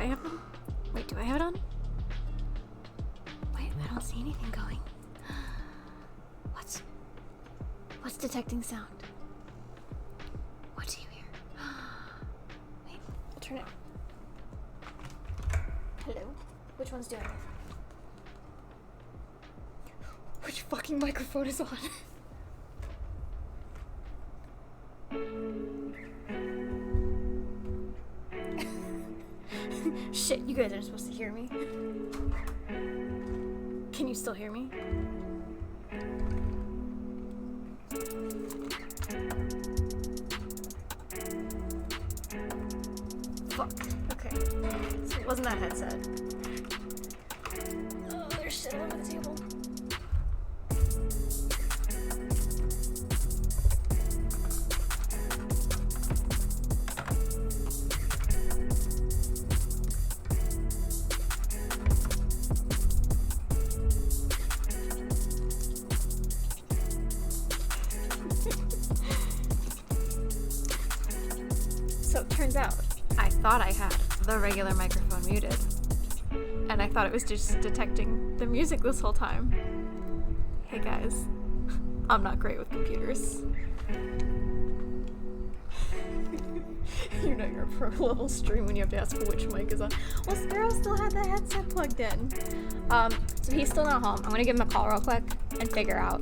I have them? Wait, do I have it on? Wait, I don't see anything going. What's detecting sound? What do you hear? Wait, I'll turn it. Hello? Which one's doing it? Which fucking microphone is on? Shit, you guys aren't supposed to hear me. Can you still hear me? Fuck. Okay. So it wasn't that headset. Oh, there's shit all over the table. So it turns out, I thought I had the regular microphone muted. And I thought it was just detecting the music this whole time. Hey guys, I'm not great with computers. You know you're a pro level stream when you have to ask which mic is on. Well, Sparrow still had the headset plugged in. So he's still not home. I'm gonna give him a call real quick and figure out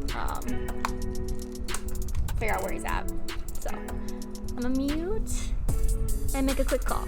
where he's at. So I'm gonna mute and make a quick call.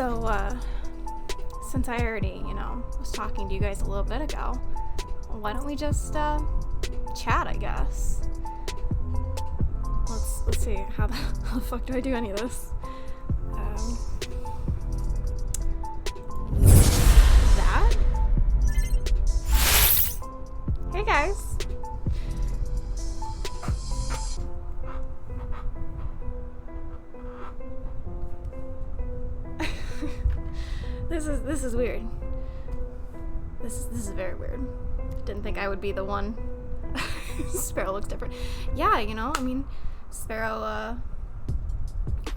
So, since I already, was talking to you guys a little bit ago, why don't we just, chat, I guess? Let's see, how the fuck do I do any of this? That? Hey guys! This is weird. This is very weird. Didn't think I would be the one. Sparrow looks different. Yeah, Sparrow,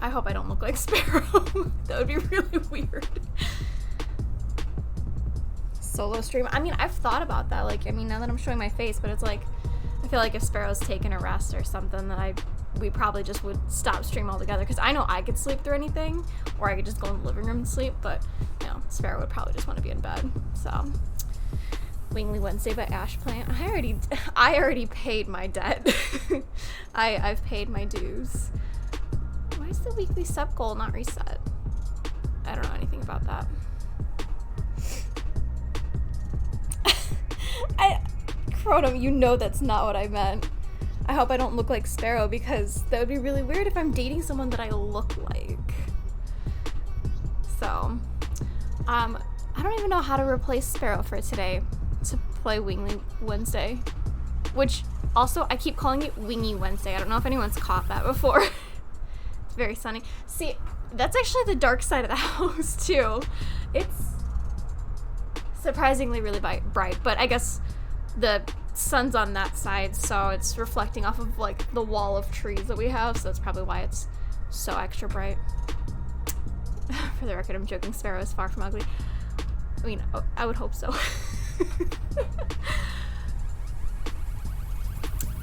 I hope I don't look like Sparrow. That would be really weird. Solo stream. I've thought about that. Now that I'm showing my face, but it's like, I feel like if Sparrow's taking a rest or something, then we probably just would stop stream altogether, because I know I could sleep through anything, or I could just go in the living room and sleep, but Sparrow would probably just want to be in bed. So Wingly Wednesday by Ash Plant. I already paid my debt. I've paid my dues. Why is the weekly sub goal not reset? I don't know anything about that. Crotum, that's not what I meant. I hope I don't look like Sparrow, because that would be really weird if I'm dating someone that I look like. So, I don't even know how to replace Sparrow for today to play Wingly Wednesday. Which, also, I keep calling it Wingy Wednesday. I don't know if anyone's caught that before. It's very sunny. See, that's actually the dark side of the house, too. It's surprisingly really bright, but I guess the sun's on that side, so it's reflecting off of, the wall of trees that we have, so that's probably why it's so extra bright. For the record, I'm joking. Sparrow is far from ugly. I would hope so.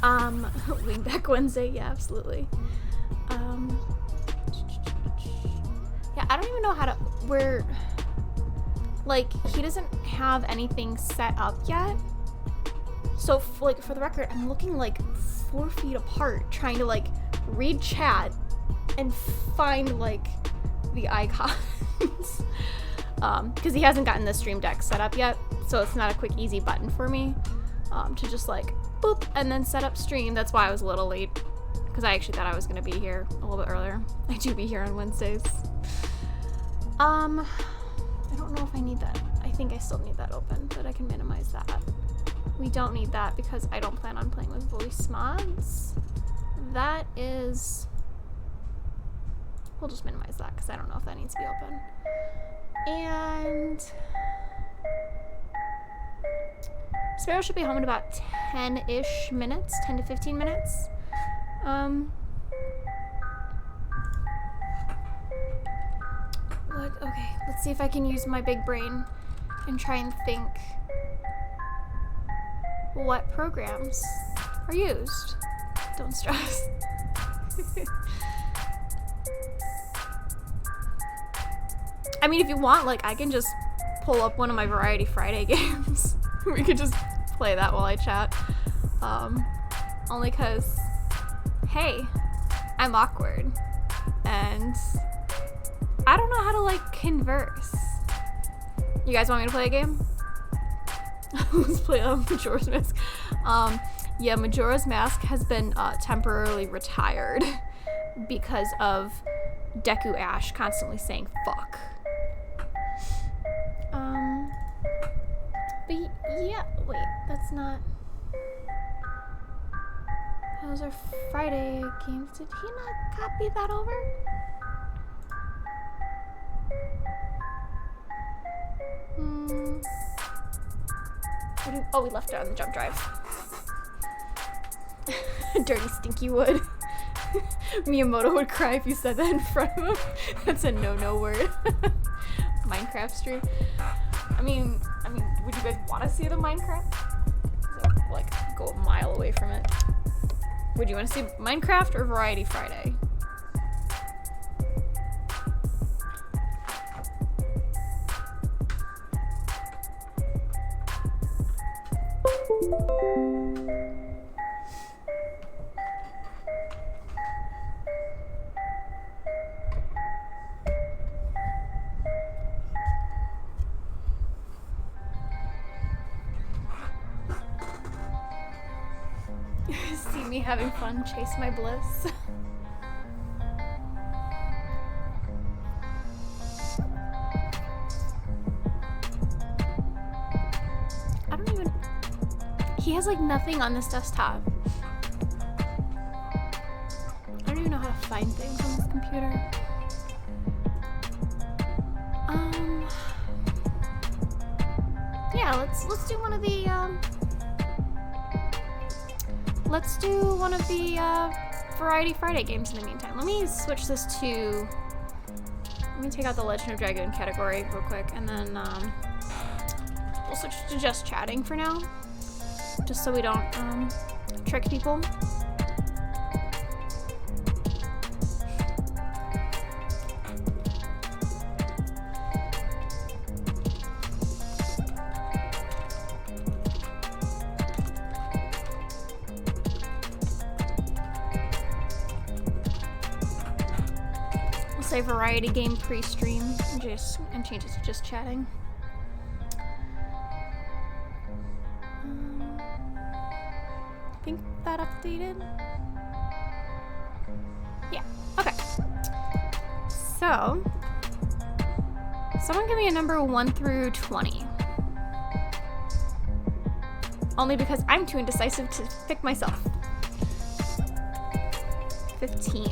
Wingback Wednesday, yeah, absolutely. Yeah, I don't even know how to, he doesn't have anything set up yet. So, for the record, I'm looking 4 feet apart, trying to read chat and find the icons. Because he hasn't gotten the Stream Deck set up yet, so it's not a quick, easy button for me to just boop and then set up stream. That's why I was a little late, because I actually thought I was gonna be here a little bit earlier. I do be here on Wednesdays. I don't know if I need that. I think I still need that open, but I can minimize that. We don't need that because I don't plan on playing with voice mods. That is... We'll just minimize that because I don't know if that needs to be open. And... Sparrow should be home in about 10-ish minutes, 10 to 15 minutes. Okay, let's see if I can use my big brain and try and think what programs are used. Don't stress. If you want, I can just pull up one of my Variety Friday games. We could just play that while I chat. Only because, hey, I'm awkward. And I don't know how to, converse. You guys want me to play a game? Let's play Majora's Mask. Yeah, Majora's Mask has been temporarily retired because of Deku Ash constantly saying fuck. But yeah, wait, that's not... Those are Friday games. Did he not copy that over? Oh, we left it on the jump drive. Dirty, stinky wood. Miyamoto would cry if you said that in front of him. That's a no-no word. Minecraft stream. Would you guys want to see the Minecraft? Go a mile away from it. Would you want to see Minecraft or Variety Friday? having fun, chase my bliss. I don't even... He has like nothing on this desktop. I don't even know how to find things on this computer. Yeah, let's do one of the Variety Friday games in the meantime. Let me switch this to... Let me take out the Legend of Dragoon category real quick, and then we'll switch to just chatting for now, just so we don't trick people. Say variety game pre-stream and change it to just chatting. I think that updated. Yeah. Okay. So, someone give me a number 1 through 20. Only because I'm too indecisive to pick myself. 15.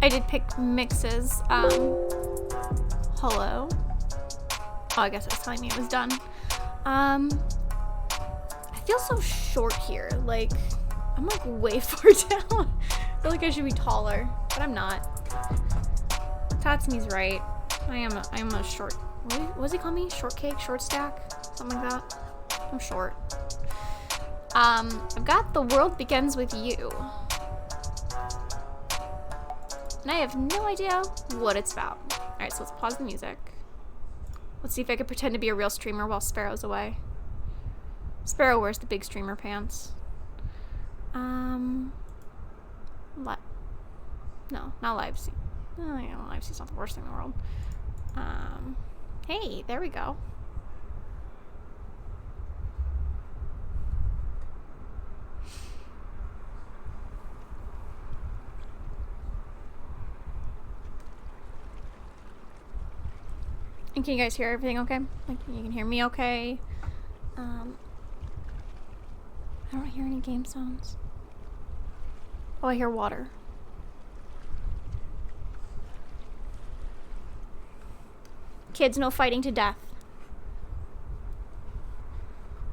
I did pick mixes. Hello. Oh, I guess it was telling me it was done. I feel so short here. Like, I'm like way far down. I feel like I should be taller, but I'm not. Tatsumi's right. I am a short. What does he call me? Shortcake? Short stack? Something like that. I'm short. I've got The World Begins With You. And I have no idea what it's about. Alright, so let's pause the music. Let's see if I can pretend to be a real streamer while Sparrow's away. Sparrow wears the big streamer pants. No, not live seat. Oh, yeah, live seat's not the worst thing in the world. Hey, there we go. And can you guys hear everything okay? Like, you can hear me okay? I don't hear any game sounds. Oh, I hear water. Kids, no fighting to death.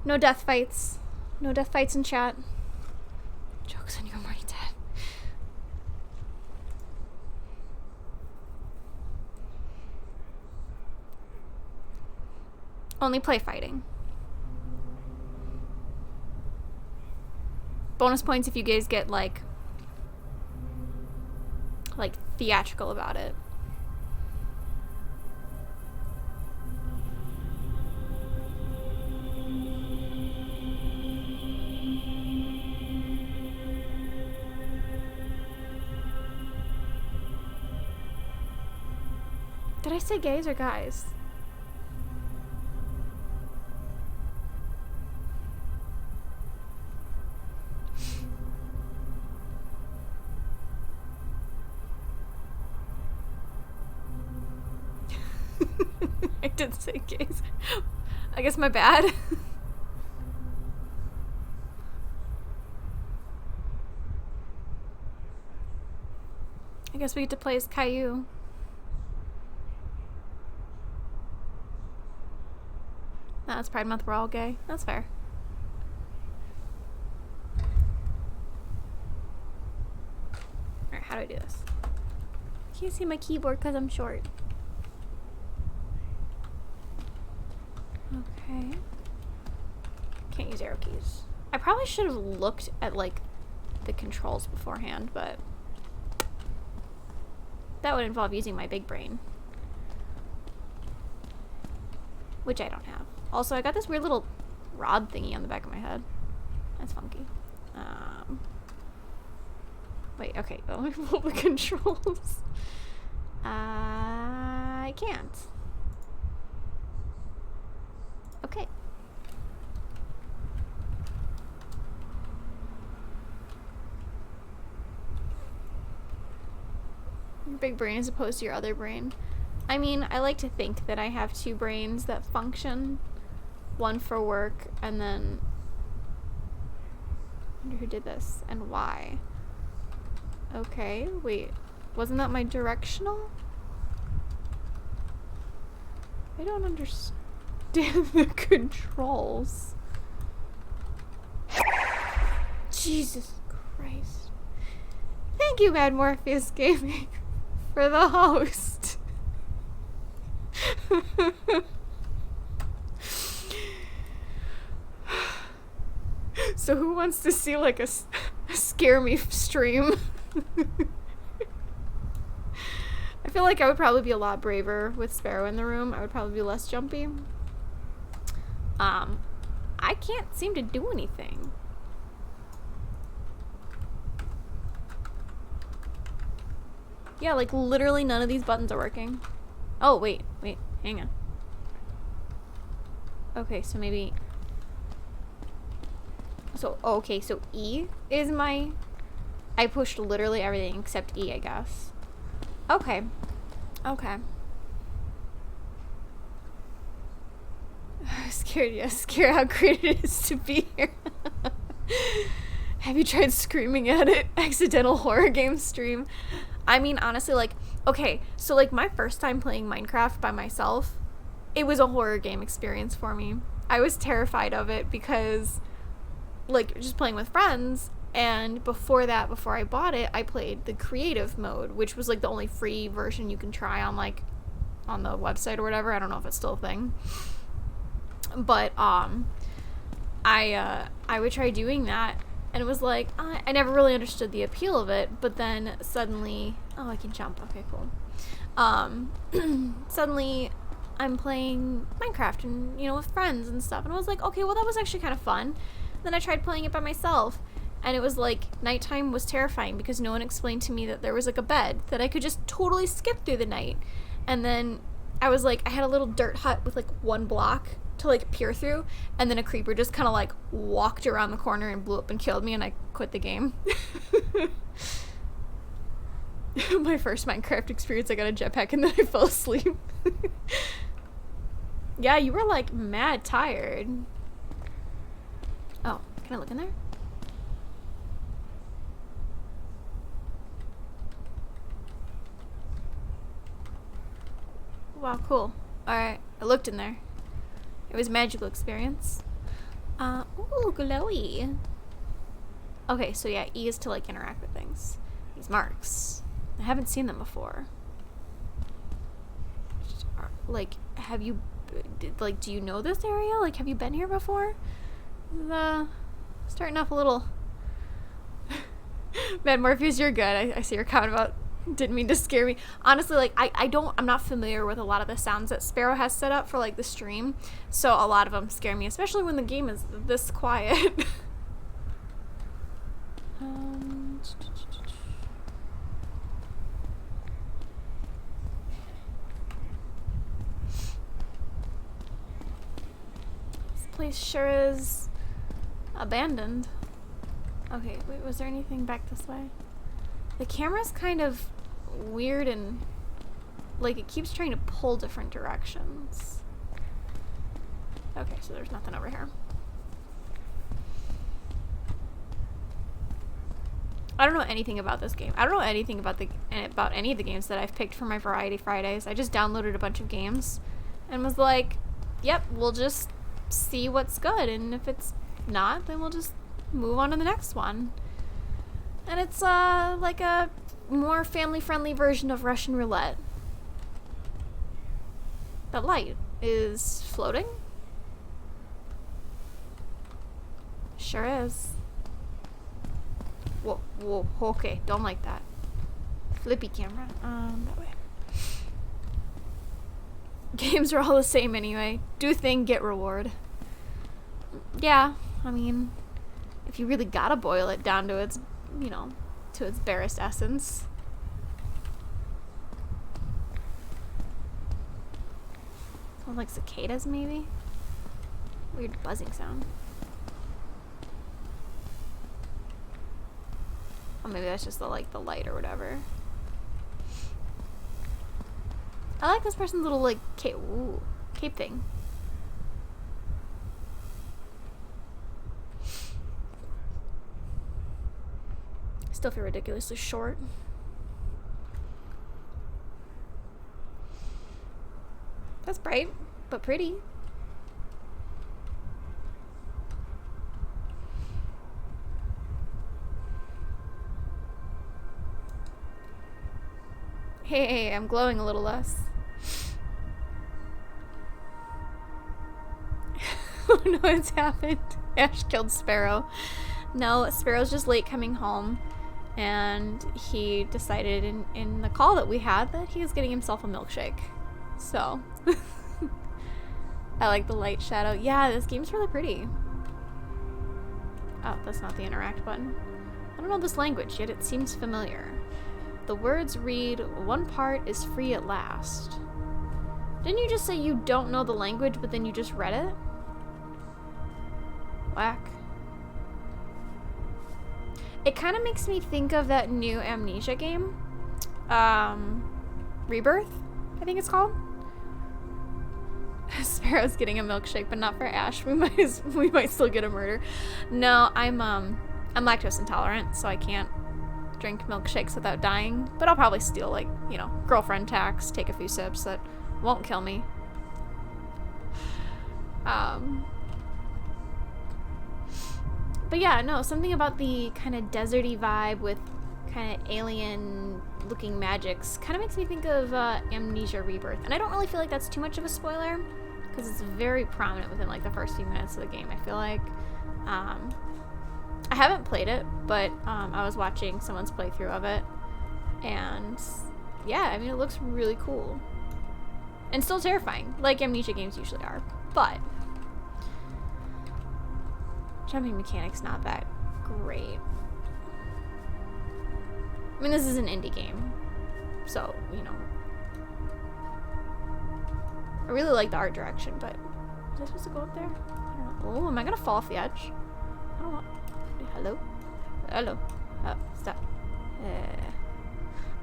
No death fights. No death fights in chat. Joke's on you, I'm already dead. Only play fighting. Bonus points if you guys get like theatrical about it. Did I say gays or guys? I did say gays. I guess my bad. I guess we get to play as Caillou. Nah, it's Pride Month, we're all gay. That's fair. Alright, how do I do this? I can't see my keyboard because I'm short. Okay. Can't use arrow keys. I probably should have looked at, like, the controls beforehand, but that would involve using my big brain. Which I don't have. Also, I got this weird little rod thingy on the back of my head. That's funky. Wait, okay. Let me pull the controls. I can't. Okay. Your big brain as opposed to your other brain. I mean, I like to think that I have two brains that function. One for work, and then... I wonder who did this, and why. Okay, wait. Wasn't that my directional? I don't understand the controls. Jesus Christ. Thank you, Mad Morpheus Gaming, for the host. So who wants to see like a scare me stream? I feel like I would probably be a lot braver with Sparrow in the room. I would probably be less jumpy. I can't seem to do anything. Yeah, like literally none of these buttons are working. Oh, wait, hang on. Okay, so maybe... So, okay, so E is my... I pushed literally everything except E, I guess. Okay. Okay. Scared how great it is to be here. Have you tried screaming at it? Accidental horror game stream. I mean, honestly, like, okay, so like my first time playing Minecraft by myself, it was a horror game experience for me. I was terrified of it because, like, just playing with friends, and before that, before I bought it, I played the creative mode, which was like the only free version you can try on, like, on the website or whatever. I don't know if it's still a thing. But, I would try doing that, and it was like, I never really understood the appeal of it, but then suddenly, oh, I can jump, okay, cool. Suddenly, I'm playing Minecraft, and, you know, with friends and stuff, and I was like, okay, well, that was actually kind of fun. Then I tried playing it by myself, and it was like, nighttime was terrifying, because no one explained to me that there was, like, a bed, that I could just totally skip through the night, and then I was like, I had a little dirt hut with, like, one block to, like, peer through, and then a creeper just kind of, like, walked around the corner and blew up and killed me, and I quit the game. My first Minecraft experience, I got a jetpack and then I fell asleep. Yeah, you were, like, mad tired. Oh, can I look in there? Wow, cool. Alright, I looked in there. It was a magical experience. Ooh, glowy. Okay, so yeah, E is to, like, interact with things. These marks. I haven't seen them before. Like, have you, like, do you know this area? Like, have you been here before? Starting off a little... Man, Morpheus, you're good. I see your comment about didn't mean to scare me. Honestly, like, I'm not familiar with a lot of the sounds that Sparrow has set up for, like, the stream, so a lot of them scare me, especially when the game is this quiet. This place sure is abandoned. Okay, wait, was there anything back this way? The camera's kind of weird and, like, it keeps trying to pull different directions. Okay, so there's nothing over here. I don't know anything about this game. I don't know anything about any of the games that I've picked for my Variety Fridays. I just downloaded a bunch of games and was like, yep, we'll just see what's good, and if it's not, then we'll just move on to the next one. And it's like a more family-friendly version of Russian roulette. That light is floating? Sure is. Whoa, whoa, okay, don't like that. Flippy camera. That way. Games are all the same anyway. Do thing, get reward. Yeah, I mean, if you really gotta boil it down to its, you know, to its barest essence. Sounds like cicadas, maybe? Weird buzzing sound. Oh, maybe that's just the light or whatever. I like this person's little, like, cape thing. Still feel ridiculously short. That's bright, but pretty. Hey, I'm glowing a little less. Oh no, it's happened. Ash killed Sparrow. No, Sparrow's just late coming home, and he decided in the call that we had that he was getting himself a milkshake. So, I like the light shadow. Yeah, this game's really pretty. Oh, that's not the interact button. I don't know this language, yet it seems familiar. The words read, "One part is free at last." Didn't you just say you don't know the language, but then you just read it? Whack. It kind of makes me think of that new Amnesia game. Rebirth, I think it's called. Sparrow's getting a milkshake, but not for Ash. We might still get a murder. No, I'm lactose intolerant, so I can't drink milkshakes without dying. But I'll probably steal, like, you know, girlfriend tax, take a few sips that won't kill me. But yeah, no, something about the kind of deserty vibe with kind of alien-looking magics kind of makes me think of Amnesia Rebirth. And I don't really feel like that's too much of a spoiler, because it's very prominent within, like, the first few minutes of the game, I feel like. I haven't played it, but I was watching someone's playthrough of it, and yeah, I mean, it looks really cool. And still terrifying, like Amnesia games usually are, but jumping mechanics not that great. I mean, this is an indie game, so, you know. I really like the art direction, but was I supposed to go up there? I don't know. Oh, am I gonna fall off the edge? I don't want. Hello? Hello? Oh, stop.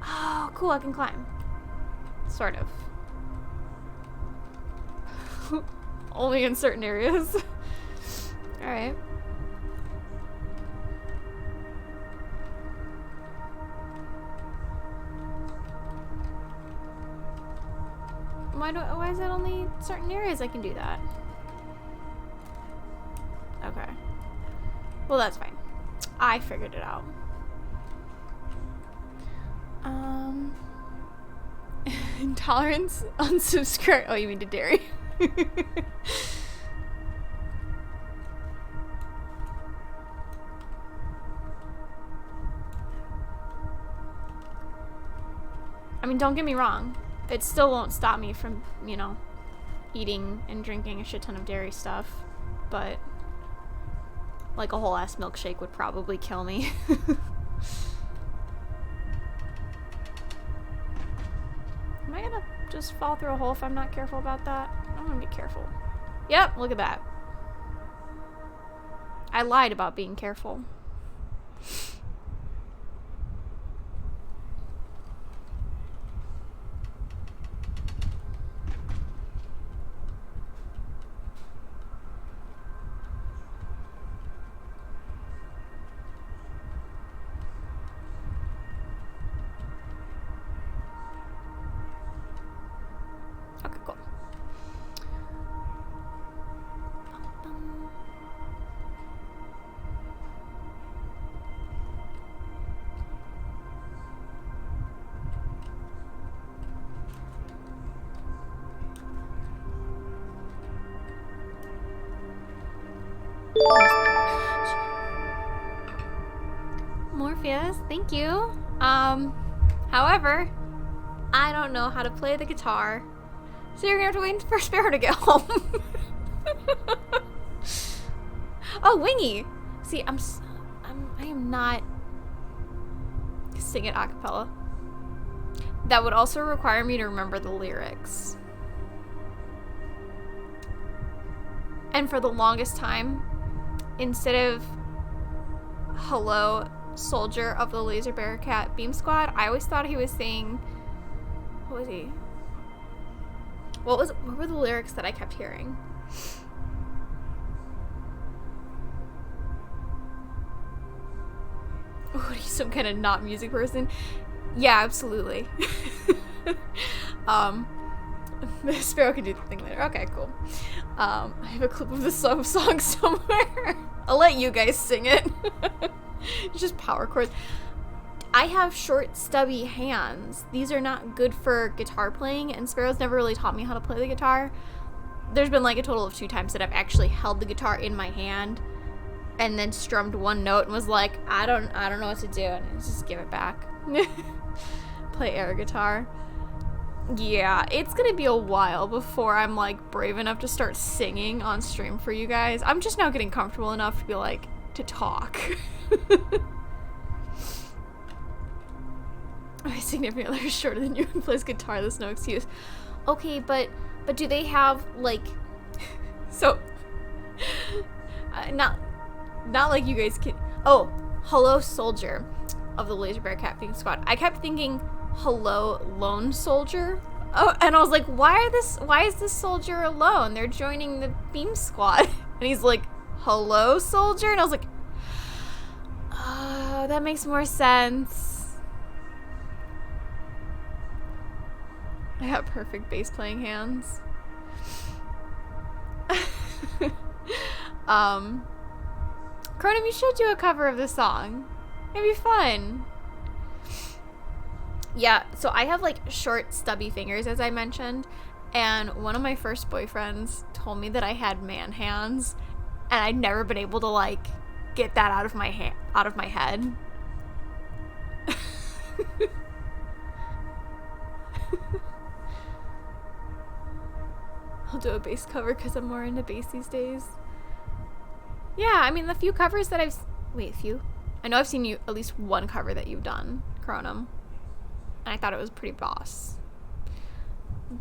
Oh, cool, I can climb. Sort of. Only in certain areas. Alright. Why is it only certain areas I can do that? Okay. Well, that's fine. I figured it out. Intolerance, unsubscribe. Oh, you mean to dairy? I mean, don't get me wrong. It still won't stop me from, you know, eating and drinking a shit ton of dairy stuff. But, like, a whole ass milkshake would probably kill me. Am I gonna just fall through a hole if I'm not careful about that? I'm gonna be careful. Yep, look at that. I lied about being careful. Morpheus, thank you. However, I don't know how to play the guitar, so you're gonna have to wait for Sparrow to get home. Oh, Wingy! See, I am not singing a cappella. That would also require me to remember the lyrics. And for the longest time, instead of hello, soldier of the Laser Bearcat Beam Squad, I always thought he was saying, what was he? What were the lyrics that I kept hearing? What, are you some kind of not music person? Yeah, absolutely. Sparrow can do the thing later. Okay, cool. I have a clip of the song somewhere. I'll let you guys sing it. It's just power chords. I have short, stubby hands. These are not good for guitar playing, and Sparrow's never really taught me how to play the guitar. There's been like a total of 2 times that I've actually held the guitar in my hand and then strummed one note and was like, I don't know what to do, and just give it back. Play air guitar. Yeah, it's gonna be a while before I'm like brave enough to start singing on stream for you guys. I'm just now getting comfortable enough to be like, to talk. My significant other is shorter than you and plays guitar, there's no excuse. Okay, but do they have like, so, not like you guys can, oh, hello soldier of the Laser Bearcat Beam Squad. I kept thinking, hello lone soldier. Oh, and I was like, why is this soldier alone? They're joining the Beam Squad. And he's like, hello soldier? And I was like, oh, that makes more sense. I have perfect bass playing hands. Cronum, you should do a cover of this song. It'd be fun. Yeah, so I have like short, stubby fingers, as I mentioned, and one of my first boyfriends told me that I had man hands, and I'd never been able to like get that out of my head. I'll do a bass cover because I'm more into bass these days. Yeah, I mean, the few covers that I've... Wait, few? I know I've seen you at least one cover that you've done, Cronum. And I thought it was pretty boss.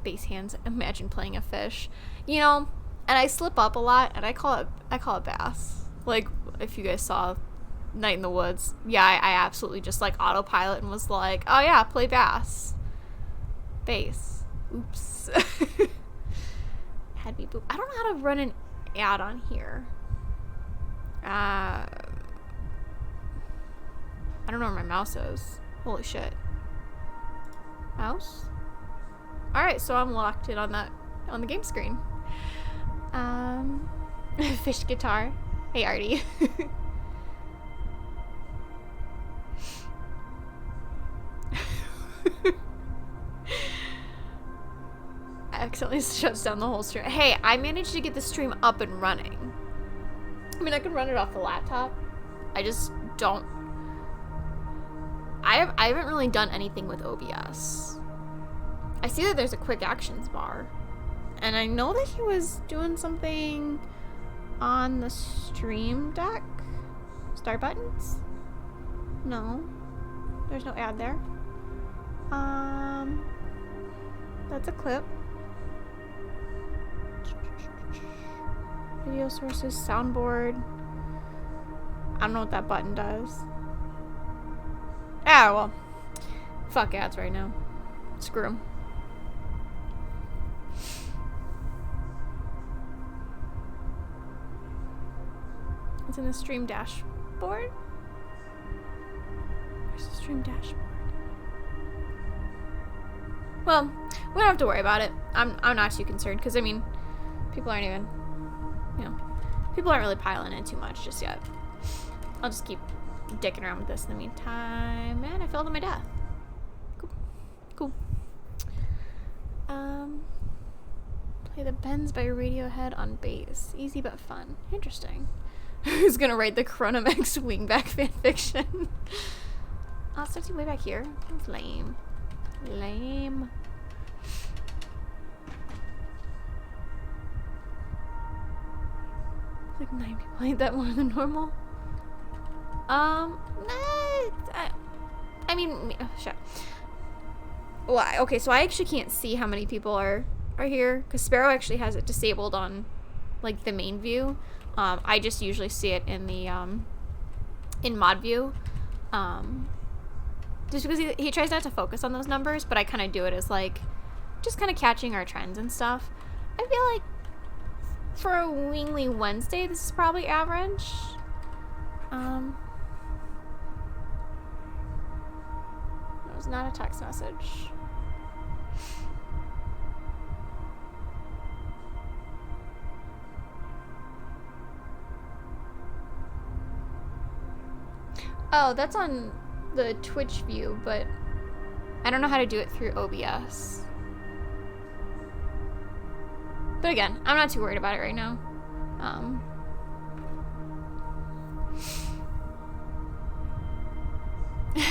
Bass hands, imagine playing a fish. You know, and I slip up a lot, and I call it bass. Like, if you guys saw Night in the Woods, yeah, I absolutely just, like, autopilot and was like, oh yeah, play bass. Bass. Oops. Had me boop. I don't know how to run an ad on here. I don't know where my mouse is. Holy shit. Mouse? Alright, so I'm locked in on the game screen. Fish guitar. Hey, Artie. Accidentally shuts down the whole stream. Hey, I managed to get the stream up and running. I mean, I could run it off the laptop. I just don't... I haven't really done anything with OBS. I see that there's a quick actions bar. And I know that he was doing something on the stream deck. Start buttons? No. There's no ad there. That's a clip. Video sources, soundboard. I don't know what that button does. Ah, well. Fuck ads right now. Screw them. It's in the stream dashboard. Where's the stream dashboard? Well, we don't have to worry about it. I'm not too concerned because, I mean, people aren't even, you know, people aren't really piling in too much just yet. I'll just keep dicking around with this in the meantime. Man, I fell to my death. Cool. Play the Bends by Radiohead on bass. Easy but fun. Interesting. Who's gonna write the Chronomax wingback fanfiction? Oh, it's actually way back here. That's lame. Lame. Like 9 people. Ain't that more than normal? I mean, shut. Why? Okay, so I actually can't see how many people are here because Sparrow actually has it disabled on, like, the main view. I just usually see it in the in mod view, just because he tries not to focus on those numbers, but I kind of do it as like just kind of catching our trends and stuff. I feel like for a Wingly Wednesday, this is probably average. That was not a text message. Oh, that's on the Twitch view, but I don't know how to do it through OBS. But again, I'm not too worried about it right now.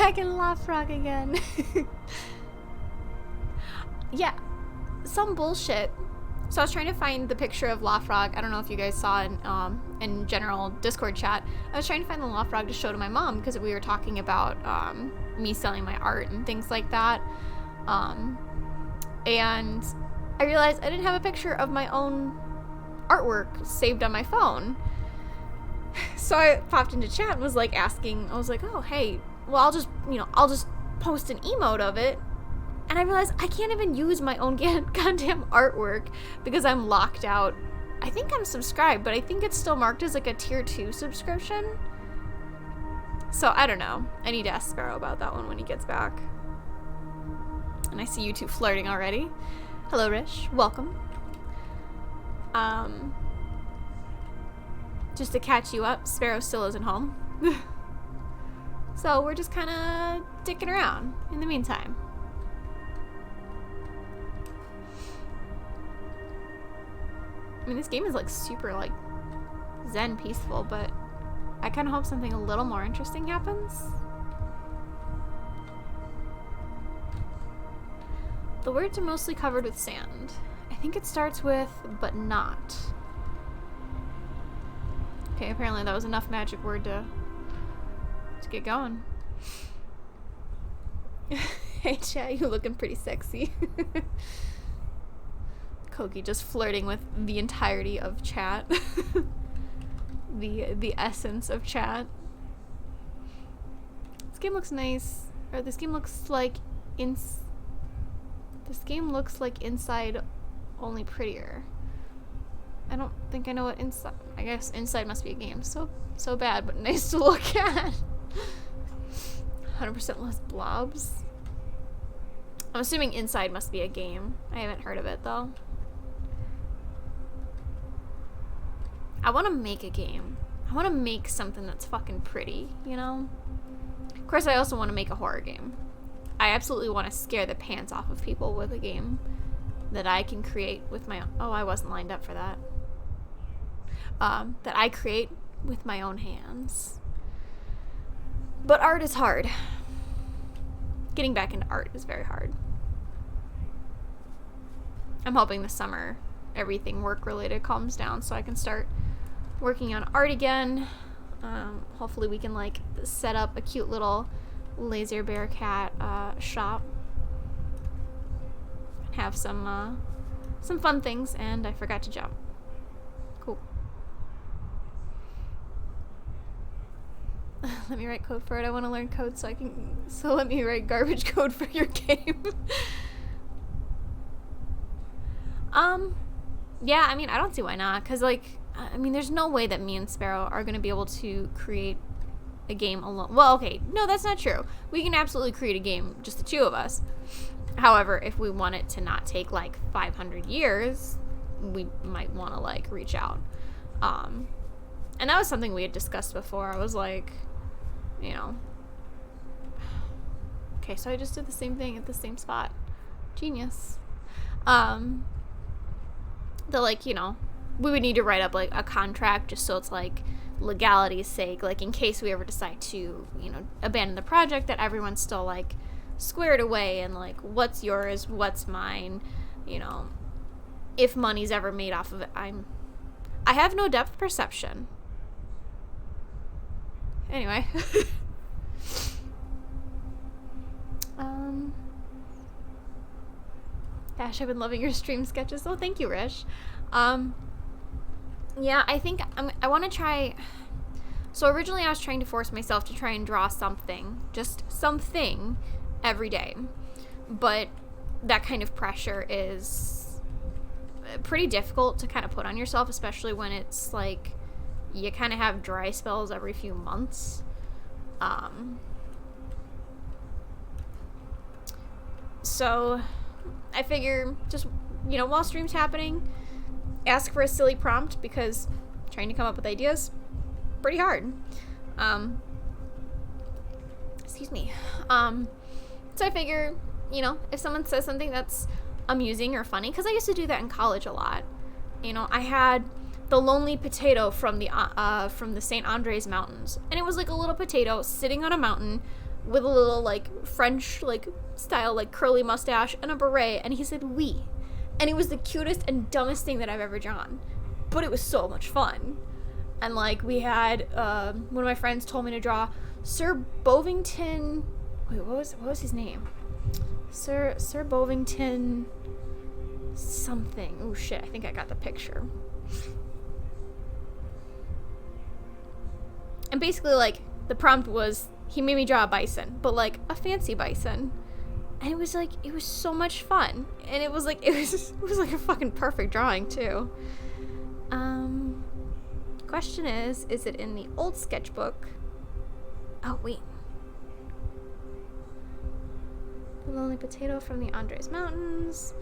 I can laugh rock again. Yeah, some bullshit. So I was trying to find the picture of Lofrog. I don't know if you guys saw in general Discord chat. I was trying to find the Lofrog to show to my mom because we were talking about me selling my art and things like that. And I realized I didn't have a picture of my own artwork saved on my phone. So I popped into chat and was like asking, I was like, oh, hey, well, I'll just post an emote of it. And I realized I can't even use my own goddamn artwork because I'm locked out. I think I'm subscribed, but I think it's still marked as like a tier 2 subscription. So I don't know. I need to ask Sparrow about that one when he gets back. And I see you two flirting already. Hello, Rish. Welcome. Just to catch you up, Sparrow still isn't home. So we're just kind of dicking around in the meantime. I mean, this game is like super like zen peaceful, but I kind of hope something a little more interesting happens. The words are mostly covered with sand. I think it starts with but not. Okay, apparently that was enough magic word to get going. Hey chat, you looking pretty sexy. Koki just flirting with the entirety of chat. the essence of chat. This game looks nice. Or this game looks like Inside, only prettier. I don't think I know what Inside. I guess Inside must be a game. So bad, but nice to look at. 100% less blobs. I'm assuming Inside must be a game. I haven't heard of it though. I want to make a game. I want to make something that's fucking pretty, you know? Of course, I also want to make a horror game. I absolutely want to scare the pants off of people with a game that I can create with my own... Oh, I wasn't lined up for that. That I create with my own hands. But art is hard. Getting back into art is very hard. I'm hoping this summer everything work-related calms down so I can start working on art again. Hopefully we can like set up a cute little Laser Bear Cat shop. Have some fun things, and I forgot to jump. Cool. Let me write code for it. I want to learn code so let me write garbage code for your game. Yeah, I mean, I don't see why not, because, like, I mean, there's no way that me and Sparrow are going to be able to create a game alone. Well, okay, no, that's not true. We can absolutely create a game, just the two of us. However, if we want it to not take, like, 500 years, we might want to, like, reach out. And that was something we had discussed before. I was like, you know, okay, so I just did the same thing at the same spot. Genius. That, like, you know, we would need to write up like a contract just so it's like legality's sake, like in case we ever decide to, abandon the project, that everyone's still like squared away and like what's yours, what's mine, if money's ever made off of it. I have no depth perception. Anyway. Gosh, I've been loving your stream sketches. Oh, thank you, Rish. Yeah, I think I want to try. So originally I was trying to force myself to try and draw something, just something, every day. But that kind of pressure is pretty difficult to kind of put on yourself, especially when it's like you kind of have dry spells every few months. So I figure just, while stream's happening, ask for a silly prompt, because trying to come up with ideas, pretty hard. Excuse me. So I figure, if someone says something that's amusing or funny, because I used to do that in college a lot. I had the lonely potato from the St. Andres Mountains, and it was like a little potato sitting on a mountain with a little like French like style like curly mustache and a beret, and he said "oui," and it was the cutest and dumbest thing that I've ever drawn, but it was so much fun. And like we had one of my friends told me to draw Sir Bovington. Wait, what was his name? Sir Bovington something. Oh shit, I think I got the picture. And basically like the prompt was he made me draw a bison, but like a fancy bison. And it was so much fun. And it was like a fucking perfect drawing too. Question is it in the old sketchbook? Oh wait. The lonely potato from the Andres Mountains.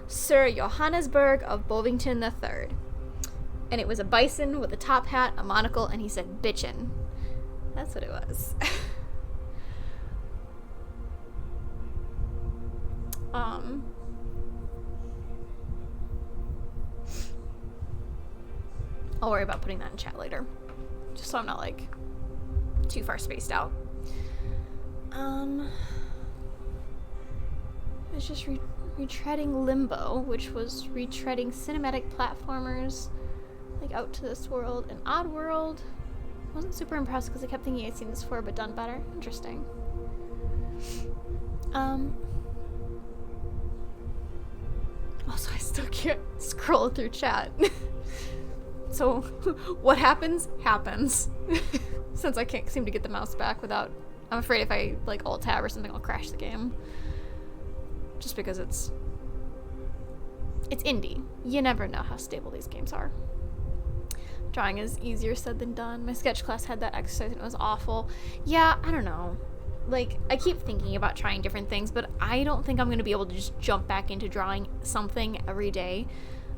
Sir Johannesburg of Bovington III. And it was a bison with a top hat, a monocle, and he said bitchin'. That's what it was. I'll worry about putting that in chat later, just so I'm not like too far spaced out. It's just retreading Limbo, which was retreading cinematic platformers like Out to This World and Oddworld. Wasn't super impressed because I kept thinking I'd seen this before, but done better. Interesting. Also, I still can't scroll through chat. So, what happens, happens. Since I can't seem to get the mouse back without... I'm afraid if I, like, Alt-Tab or something, I'll crash the game. Just because it's indie. You never know how stable these games are. Drawing is easier said than done. My sketch class had that exercise and it was awful. Yeah, I don't know. Like, I keep thinking about trying different things, but I don't think I'm going to be able to just jump back into drawing something every day.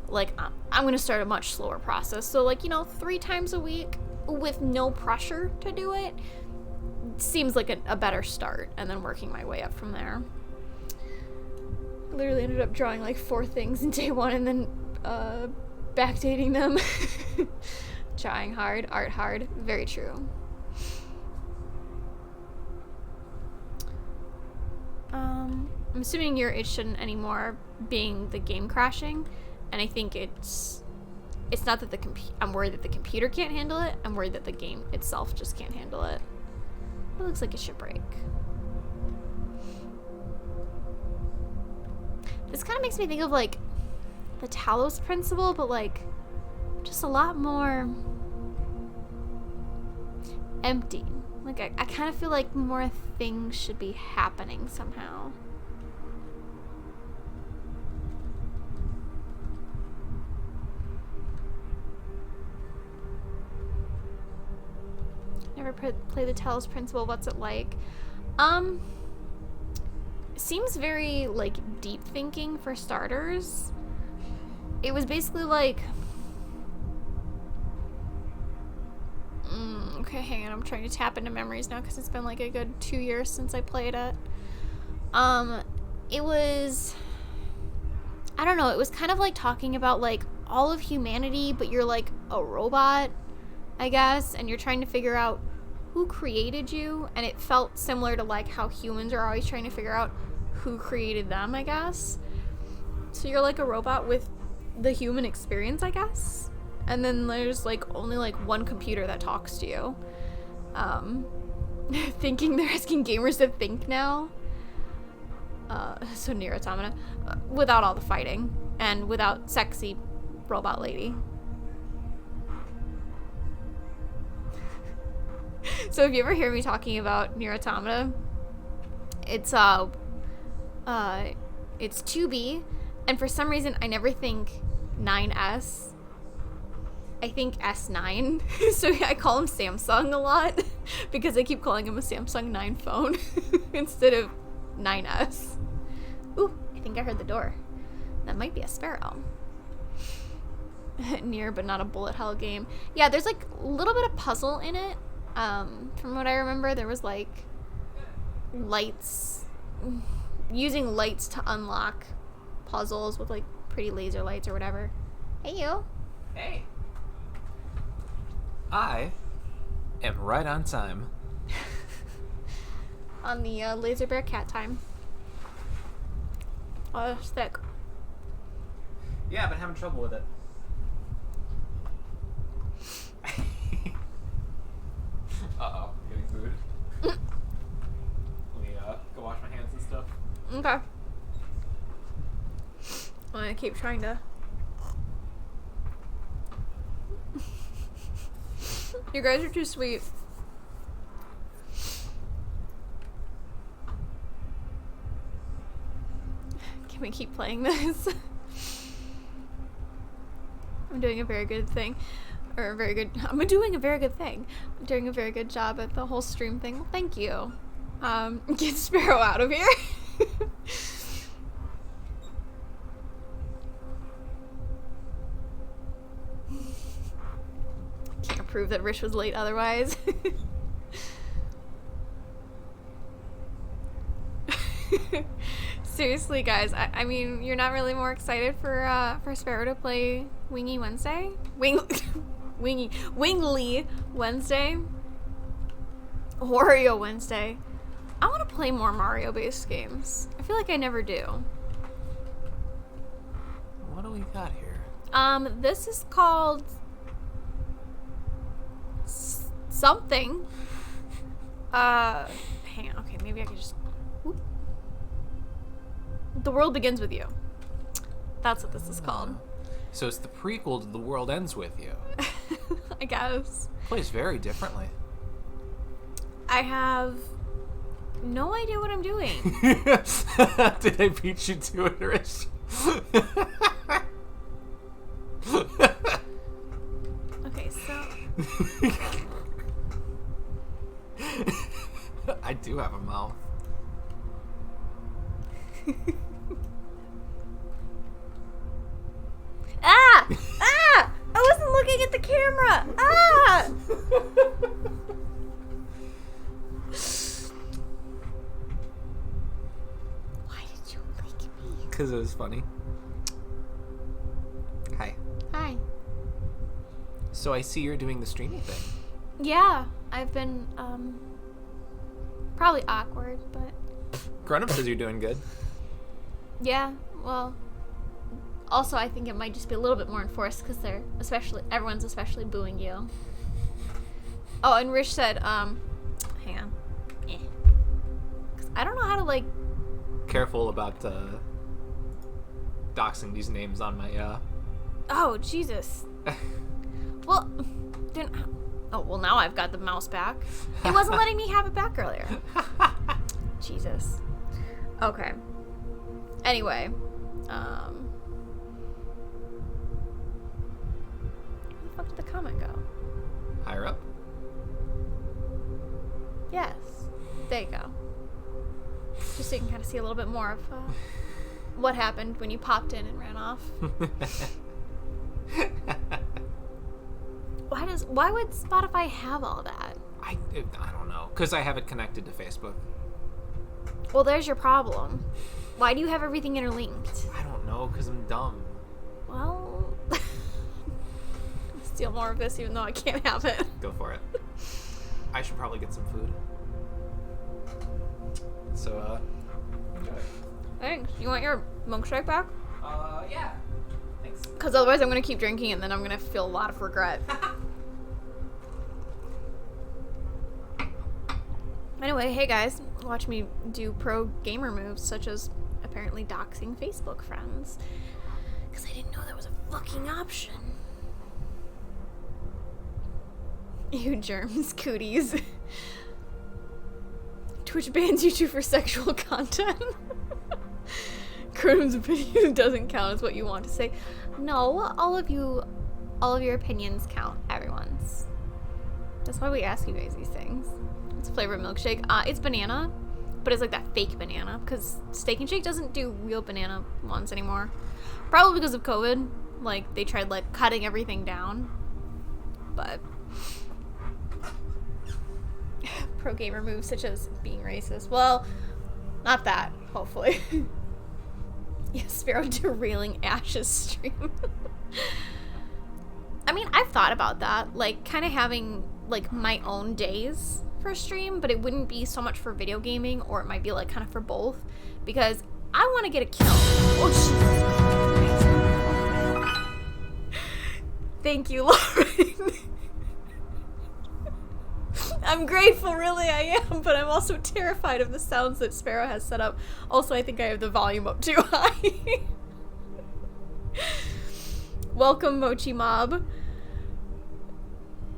Like, I'm going to start a much slower process. So, like, 3 times a week with no pressure to do it seems like a better start, and then working my way up from there. I literally ended up drawing, like, 4 things in day 1 and then backdating them. Trying hard, art hard. Very true. I'm assuming your it shouldn't anymore being the game crashing, and I think it's not that I'm worried that the computer can't handle it. I'm worried that the game itself just can't handle it. It looks like it should break. This kind of makes me think of like the Talos Principle, but like just a lot more empty. Like I kind of feel like more things should be happening somehow. Never play the Talos Principle. What's it like? Seems very like deep thinking for starters. It was basically like okay, hang on, I'm trying to tap into memories now because it's been like a good 2 years since I played it. It was, I don't know, it was kind of like talking about like all of humanity, but you're like a robot, I guess, and you're trying to figure out who created you, and it felt similar to like how humans are always trying to figure out who created them, I guess. So you're like a robot with the human experience, I guess. And then there's like only like one computer that talks to you. Thinking they're asking gamers to think now. So Nier Automata, without all the fighting and without sexy robot lady. So if you ever hear me talking about Nier Automata, it's 2B, and for some reason I never think 9S. I think S9. So I call him Samsung a lot because I keep calling him a Samsung 9 phone instead of 9S. Ooh, I think I heard the door. That might be a sparrow. Nier, but not a bullet hell game. Yeah, there's like a little bit of puzzle in it. From what I remember, there was like lights, using lights to unlock puzzles with like pretty laser lights or whatever. Hey, you. Hey. I am right on time. On the Laser Bear Cat time. Oh, it's thick. Yeah, I've been having trouble with it. Uh-oh, getting food. Let me go wash my hands and stuff. Okay. I'm gonna keep trying to. You guys are too sweet. Can we keep playing this? I'm doing a very good thing. Or a very good... I'm doing a very good thing. I'm doing a very good job at the whole stream thing. Well, thank you. Get Sparrow out of here. Can't prove that Rish was late otherwise. Seriously, guys, I mean, you're not really more excited for Sparrow to play Wingy Wednesday? Wingly Wednesday? Wario Wednesday. I want to play more Mario-based games. I feel like I never do. What do we got here? This is called... something. Hang on. Okay, maybe I could just... Whoop. The World Begins With You. That's what this is called. So it's the prequel to The World Ends With You. I guess. Plays very differently. I have no idea what I'm doing. Did I beat you to it, Rich? Okay, so... I do have a mouth. Ah! Ah! I wasn't looking at the camera! Ah! Why did you lick me? Because it was funny. Hi. Hi. So I see you're doing the streaming thing. Yeah, I've been, probably awkward, but... Grown Up says you're doing good. Yeah, well... Also, I think it might just be a little bit more enforced because everyone's especially booing you. Oh, and Rish said, hang on. Because I don't know how to, like... Careful about, doxing these names on my, Oh, Jesus. Well, oh, well, now I've got the mouse back. It wasn't letting me have it back earlier. Jesus. Okay. Anyway, where the fuck did the comment go? Higher up? Yes. There you go. Just so you can kind of see a little bit more of what happened when you popped in and ran off. Why would Spotify have all that? I don't know. Because I have it connected to Facebook. Well, there's your problem. Why do you have everything interlinked? I don't know, because I'm dumb. Well... steal more of this even though I can't have it. Go for it. I should probably get some food. So, enjoy. Thanks. You want your milkshake back? Yeah. Thanks. Because otherwise I'm going to keep drinking and then I'm going to feel a lot of regret. Anyway, hey guys, watch me do pro gamer moves such as apparently doxing Facebook friends. Because I didn't know that was a fucking option. You germs, cooties. Twitch bans you two for sexual content. Crotom's opinion doesn't count as what you want to say. No, all of your opinions count. Everyone's. That's why we ask you guys these things. It's a flavor milkshake. It's banana, but it's like that fake banana because Steak and Shake doesn't do real banana ones anymore. Probably because of COVID. Like they tried like cutting everything down. But pro gamer moves such as being racist. Well, not that, hopefully. Yes, Sparrow derailing Ash's stream. I mean, I've thought about that, like kind of having like my own days for a stream, but it wouldn't be so much for video gaming, or it might be like kind of for both, because I want to get a kill. Oh, Jesus. Thank you, Lauren. I'm grateful, really, I am, but I'm also terrified of the sounds that Sparrow has set up. Also, I think I have the volume up too high. Welcome, Mochi Mob.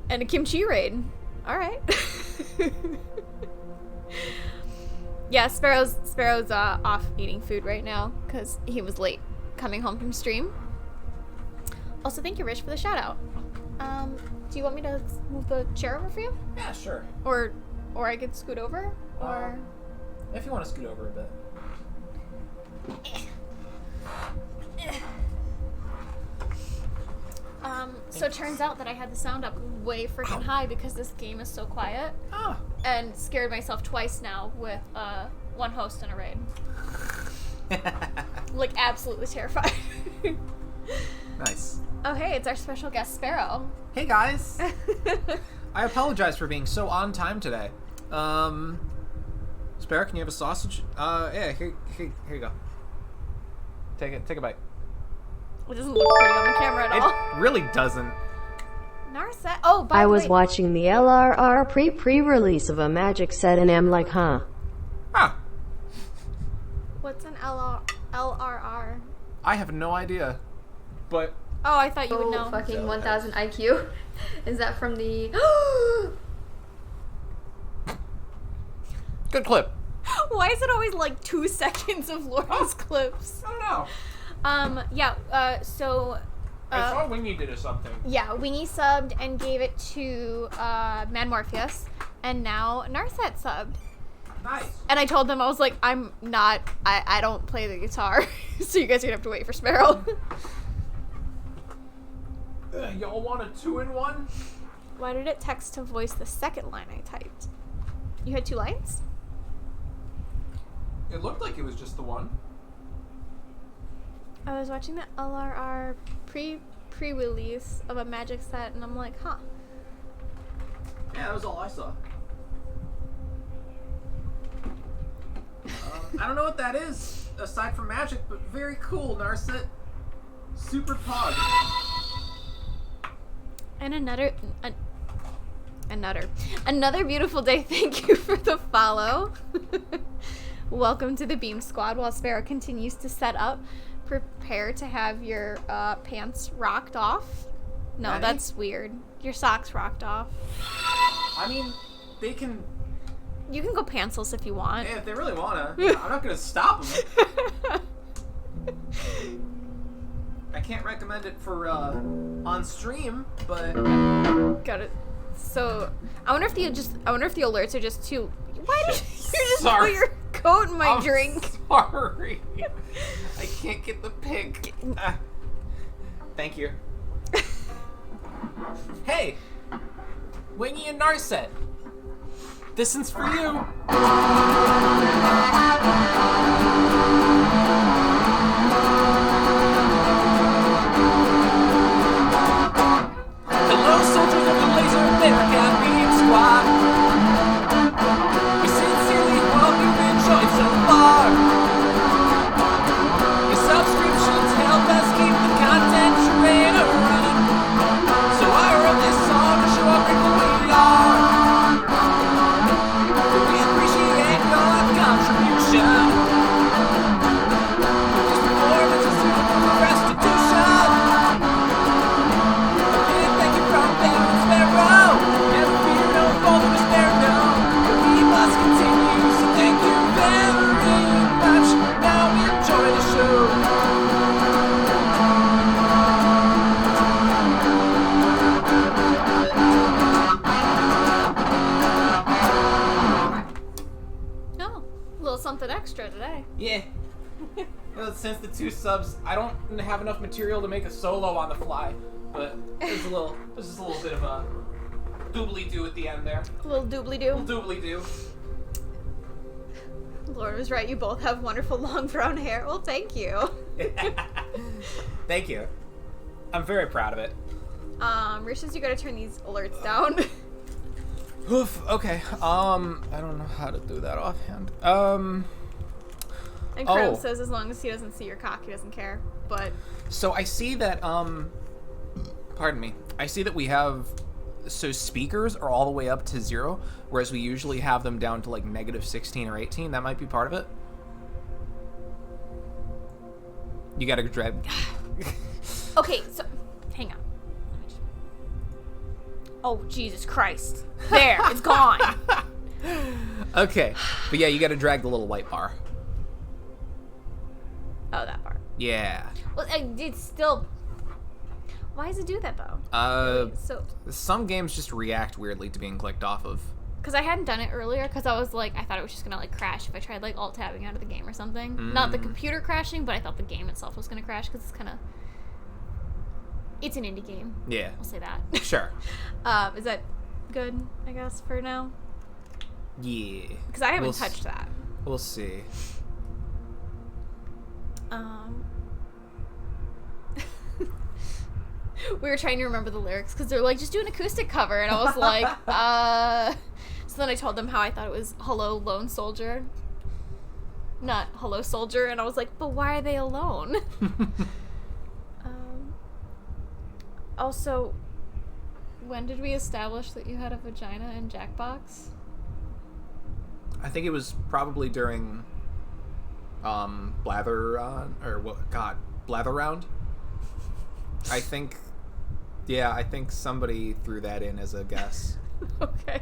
And a kimchi raid. Alright. Yeah, Sparrow's off eating food right now, because he was late coming home from stream. Also, thank you, Rich, for the shout-out. Do you want me to move the chair over for you? Yeah, sure. Or I could scoot over? Or If you want to scoot over a bit. So it turns out that I had the sound up way freaking high because this game is so quiet. Oh. And scared myself twice now with one host in a raid. Like, absolutely terrified. Nice. Oh, hey, it's our special guest, Sparrow. Hey, guys. I apologize for being so on time today. Sparrow, can you have a sausage? Yeah, here you go. Take a bite. It doesn't look pretty on the camera at all. It really doesn't. Narset. Oh, by I the was way, watching the LRR pre-release of a Magic set and I'm like, huh. Huh. What's an LRR? I have no idea. But Oh, I thought you would know. Fucking 1000 IQ. Is that from the... good clip. Why is it always like 2 seconds of Laura's clips? I don't know. So I saw Wingy did something. yeah, Wingy subbed and gave it to Mad Morpheus, and now Narset subbed. Nice. And I told them, I was like, I don't play the guitar, so you guys are gonna have to wait for Sparrow. Y'all want a 2-in-1? Why did it text to voice the second line I typed? You had 2 lines? It looked like it was just the one. I was watching the LRR pre-release of a Magic set, and I'm like, huh. Yeah, that was all I saw. I don't know what that is, aside from magic, but very cool, Narset. Super pog. And another beautiful day. Thank you for the follow. Welcome to the Beam Squad while Sparrow continues to set up. Prepare to have your pants rocked off. No, Ready? that's weird. Your socks rocked off. I mean, they can... You can go pantsless if you want. Hey, if they really wanna, I'm not gonna stop them. I can't recommend it for, on stream, but... Got it. So, I wonder if the alerts are just too... Why did you just Sorry. put your coat in my I'm drink? Sorry. I can't get the pick. Thank you. Hey, Wingy and Narset. This one's for you. little something extra today. Yeah. Well, since the 2 subs, I don't have enough material to make a solo on the fly, but there's just a little bit of a doobly-doo at the end there. A little doobly-doo. Doobly-doo. Lauren was right. You both have wonderful long brown hair. Well, thank you. Thank you. I'm very proud of it. Rich says you gotta turn these alerts down. Oof, okay. I don't know how to do that offhand. And Crow says as long as he doesn't see your cock, he doesn't care. But So I see that, pardon me. I see that we have, so speakers are all the way up to 0, whereas we usually have them down to like -16 or 18. That might be part of it. You gotta drag. okay, so hang on. Oh Jesus Christ! There, it's gone. Okay, but yeah, you gotta drag the little white bar. Oh, that part. Yeah. Well, it's still. Why does it do that though? So, Some games just react weirdly to being clicked off of. because I hadn't done it earlier, because I was like, I thought it was just gonna like crash if I tried like alt tabbing out of the game or something. Not the computer crashing, but I thought the game itself was gonna crash because it's kind of. It's an indie game. Yeah. I'll say that. Sure. Is that good? I guess for now. Yeah. Because I haven't We'll touched that. We'll see. We were trying to remember the lyrics because they're like, just do an acoustic cover, and I was like, So then I told them how I thought it was "Hello, Lone Soldier," not "Hello, Soldier," and I was like, but why are they alone? Also, when did we establish that you had a vagina in Jackbox? I think it was probably during Blather Round. I think somebody threw that in as a guess. Okay.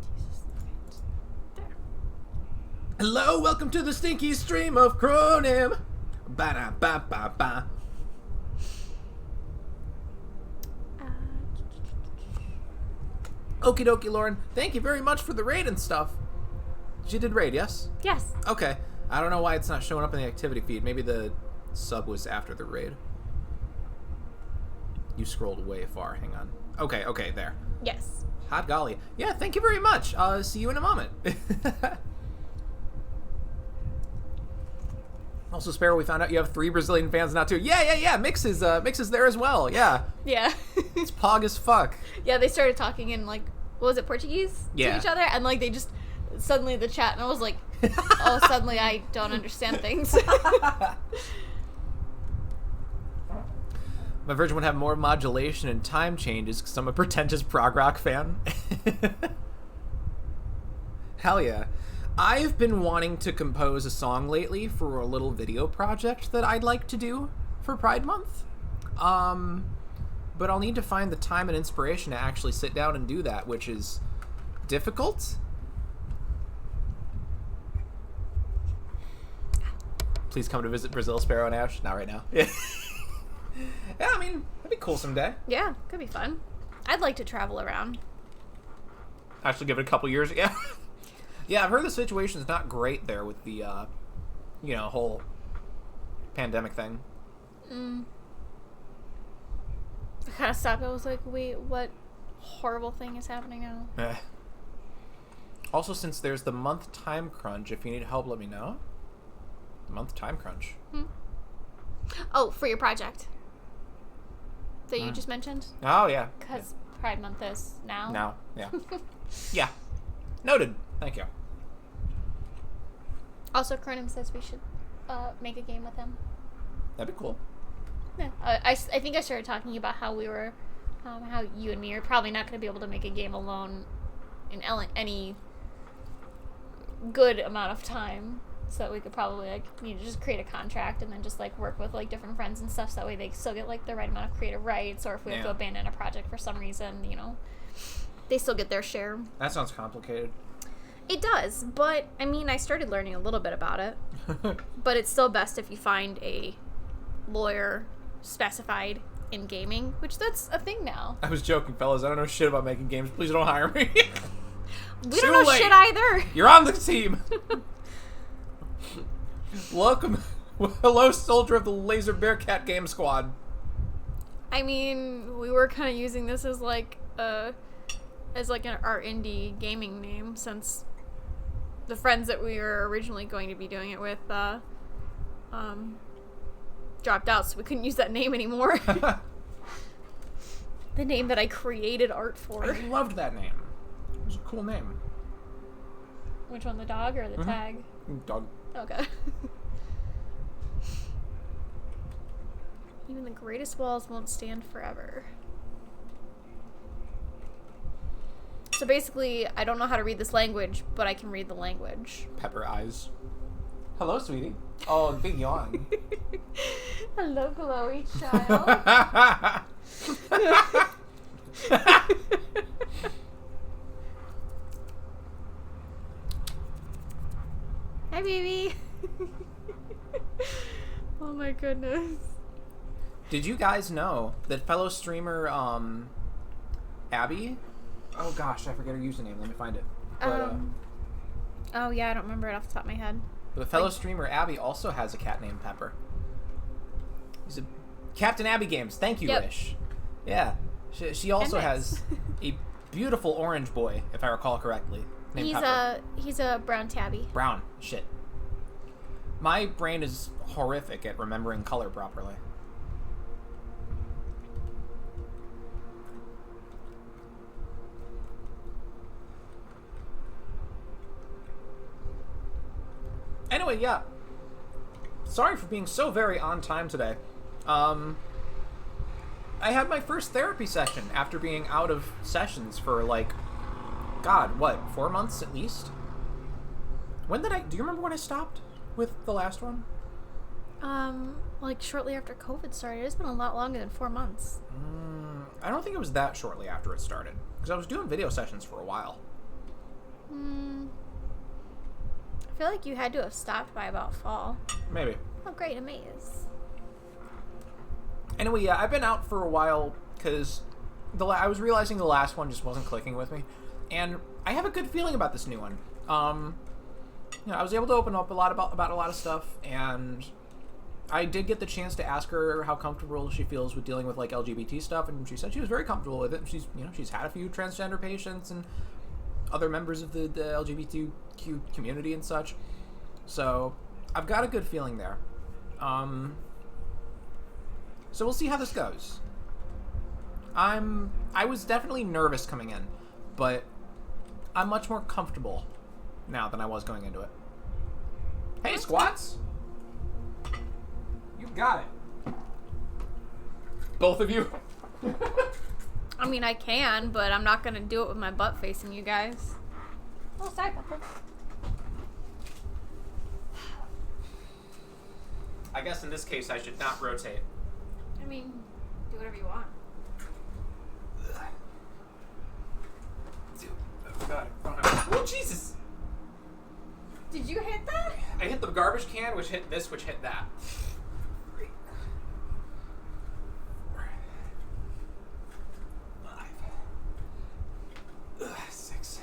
Jesus. There. Hello, welcome to the stinky stream of Cronim. Ba-da-ba-ba-ba. Okie dokie, Lauren. Thank you very much for the raid and stuff. She did raid, yes? Yes. Okay. I don't know why it's not showing up in the activity feed. Maybe the sub was after the raid. You scrolled way far. Hang on. Okay, there. Yes. Hot golly. Yeah, thank you very much. See you in a moment. Also, Sparrow, we found out you have 3 Brazilian fans now too. Yeah. Mix is there as well. Yeah. Yeah. It's pog as fuck. Yeah, they started talking in like, what was it, Portuguese Yeah. to each other, and like they just suddenly the chat, and I was like, oh, suddenly I don't understand things. My version would have more modulation and time changes because I'm a pretentious prog rock fan. Hell yeah. I've been wanting to compose a song lately for a little video project that I'd like to do for Pride Month. But I'll need to find the time and inspiration to actually sit down and do that, which is difficult. Please come to visit Brazil, Sparrow and Ash. Not right now. Yeah. Yeah, I mean, that'd be cool someday. Yeah, could be fun. I'd like to travel around. Actually give it a couple years. Yeah. Yeah, I've heard the situation's not great there with the, whole pandemic thing. I kind of stopped. I was like, wait, what horrible thing is happening now? Also, since there's the month time crunch, if you need help, let me know. The month time crunch. Oh, for your project that you just mentioned? Oh, yeah. Because Pride Month is now. Now, yeah. Yeah. Noted. Thank you. Also, Cronin says we should make a game with him. That'd be cool. Yeah. I think I started talking about how we were, how you and me are probably not going to be able to make a game alone in any good amount of time. So we could probably just create a contract and then just work with different friends and stuff. So that way they still get the right amount of creative rights. Or if we have to abandon a project for some reason, they still get their share. That sounds complicated. It does, but I mean, I started learning a little bit about it. But it's still best if you find a lawyer specified in gaming, which that's a thing now. I was joking, fellas. I don't know shit about making games. Please don't hire me. We don't know late. shit either. You're on the team. Welcome. Hello, soldier of the Laser Bearcat Game Squad. I mean, we were kind of using this as like our indie gaming name since the friends that we were originally going to be doing it with dropped out, so we couldn't use that name anymore. The name that I created art for. I loved that name. It was a cool name. Which one, the dog or the tag? Dog. Okay. Even the greatest walls won't stand forever. So basically, I don't know how to read this language, but I can read the language. Pepper eyes. Hello, sweetie. Oh, big yawn. Hello, Chloe, child. Hi, baby. Oh my goodness. Did you guys know that fellow streamer Abby? Oh gosh, I forget her username. Let me find it. But, Oh yeah, I don't remember it off the top of my head. but fellow streamer Abby also has a cat named Pepper. He's a Captain Abby Games. Thank you, Yep. Wish. Yeah, she also And has a beautiful orange boy, if I recall correctly. Named Pepper. He's a brown tabby. Brown. Shit. My brain is horrific at remembering color properly. Anyway, yeah. Sorry for being so very on time today. I had my first therapy session after being out of sessions for like, God, what, 4 months at least? When did do you remember when I stopped with the last one? Like shortly after COVID started. It's been a lot longer than 4 months. I don't think it was that shortly after it started, because I was doing video sessions for a while. I feel like you had to have stopped by about fall. Maybe. Oh, great, a maze. Anyway, yeah, I've been out for a while because I was realizing the last one just wasn't clicking with me, and I have a good feeling about this new one. I was able to open up a lot about a lot of stuff, and I did get the chance to ask her how comfortable she feels with dealing with like LGBT stuff, and she said she was very comfortable with it. She's had a few transgender patients and other members of the LGBTQ community and such. So I've got a good feeling there. So we'll see how this goes. I was definitely nervous coming in, but I'm much more comfortable now than I was going into it. Hey, squats! You got it. Both of you. I mean, I can, but I'm not gonna do it with my butt facing you guys. Oh, sorry, Pepper. I guess in this case I should not rotate. I mean, do whatever you want. Oh god. Oh Jesus! Did you hit that? I hit the garbage can, which hit this, which hit that. 6.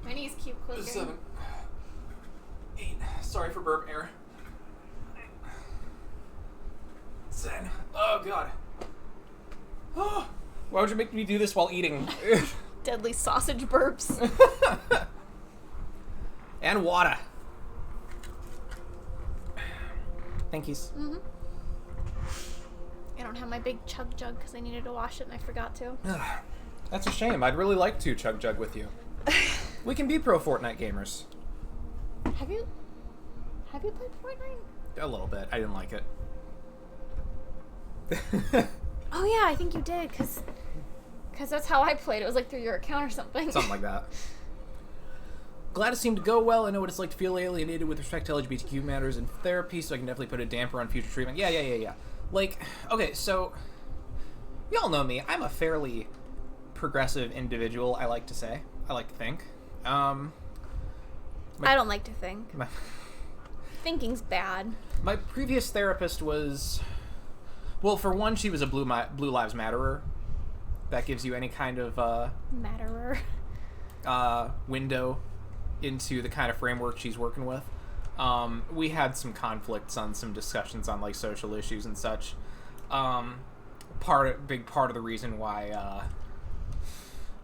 My knees keep clicking. 7. 8. Sorry for burp error. 10. Oh god. Oh, why would you make me do this while eating? Deadly sausage burps. And water. Thank yous. I don't have my big chug jug because I needed to wash it and I forgot to. That's a shame. I'd really like to chug jug with you. We can be pro Fortnite gamers. Have you played Fortnite? A little bit. I didn't like it. Oh yeah, I think you did, cause that's how I played. It was like through your account or something. Something like that. Glad it seemed to go well. I know what it's like to feel alienated with respect to LGBTQ matters in therapy, so I can definitely put a damper on future treatment. Yeah. Like, okay, so y'all know me. I'm a fairly progressive individual, I like to say. I like to think. I don't like to think. Thinking's bad. My previous therapist was... Well, for one, she was a Blue Lives Matterer. That gives you any kind of, Matterer. window into the kind of framework she's working with. We had some conflicts on some discussions on like social issues and such. Big part of the reason why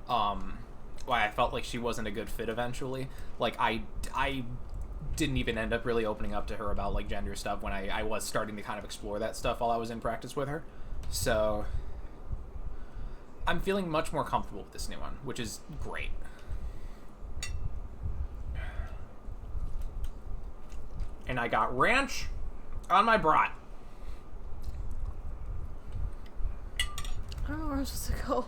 I felt like she wasn't a good fit eventually. Like I didn't even end up really opening up to her about like gender stuff when I was starting to kind of explore that stuff while I was in practice with her. So I'm feeling much more comfortable with this new one, which is great. And I got ranch on my brat. I don't know where I'm supposed to go.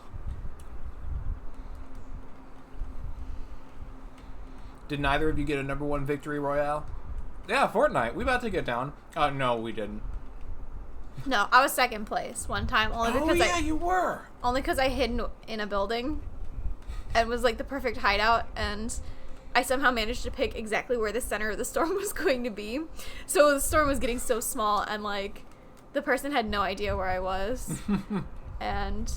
Did neither of you get a #1 victory royale? Yeah, Fortnite. We about to get down. No, we didn't. No, I was second place one time only because you were. only because I hid in a building and was like the perfect hideout, and I somehow managed to pick exactly where the center of the storm was going to be. So the storm was getting so small, and like the person had no idea where I was. And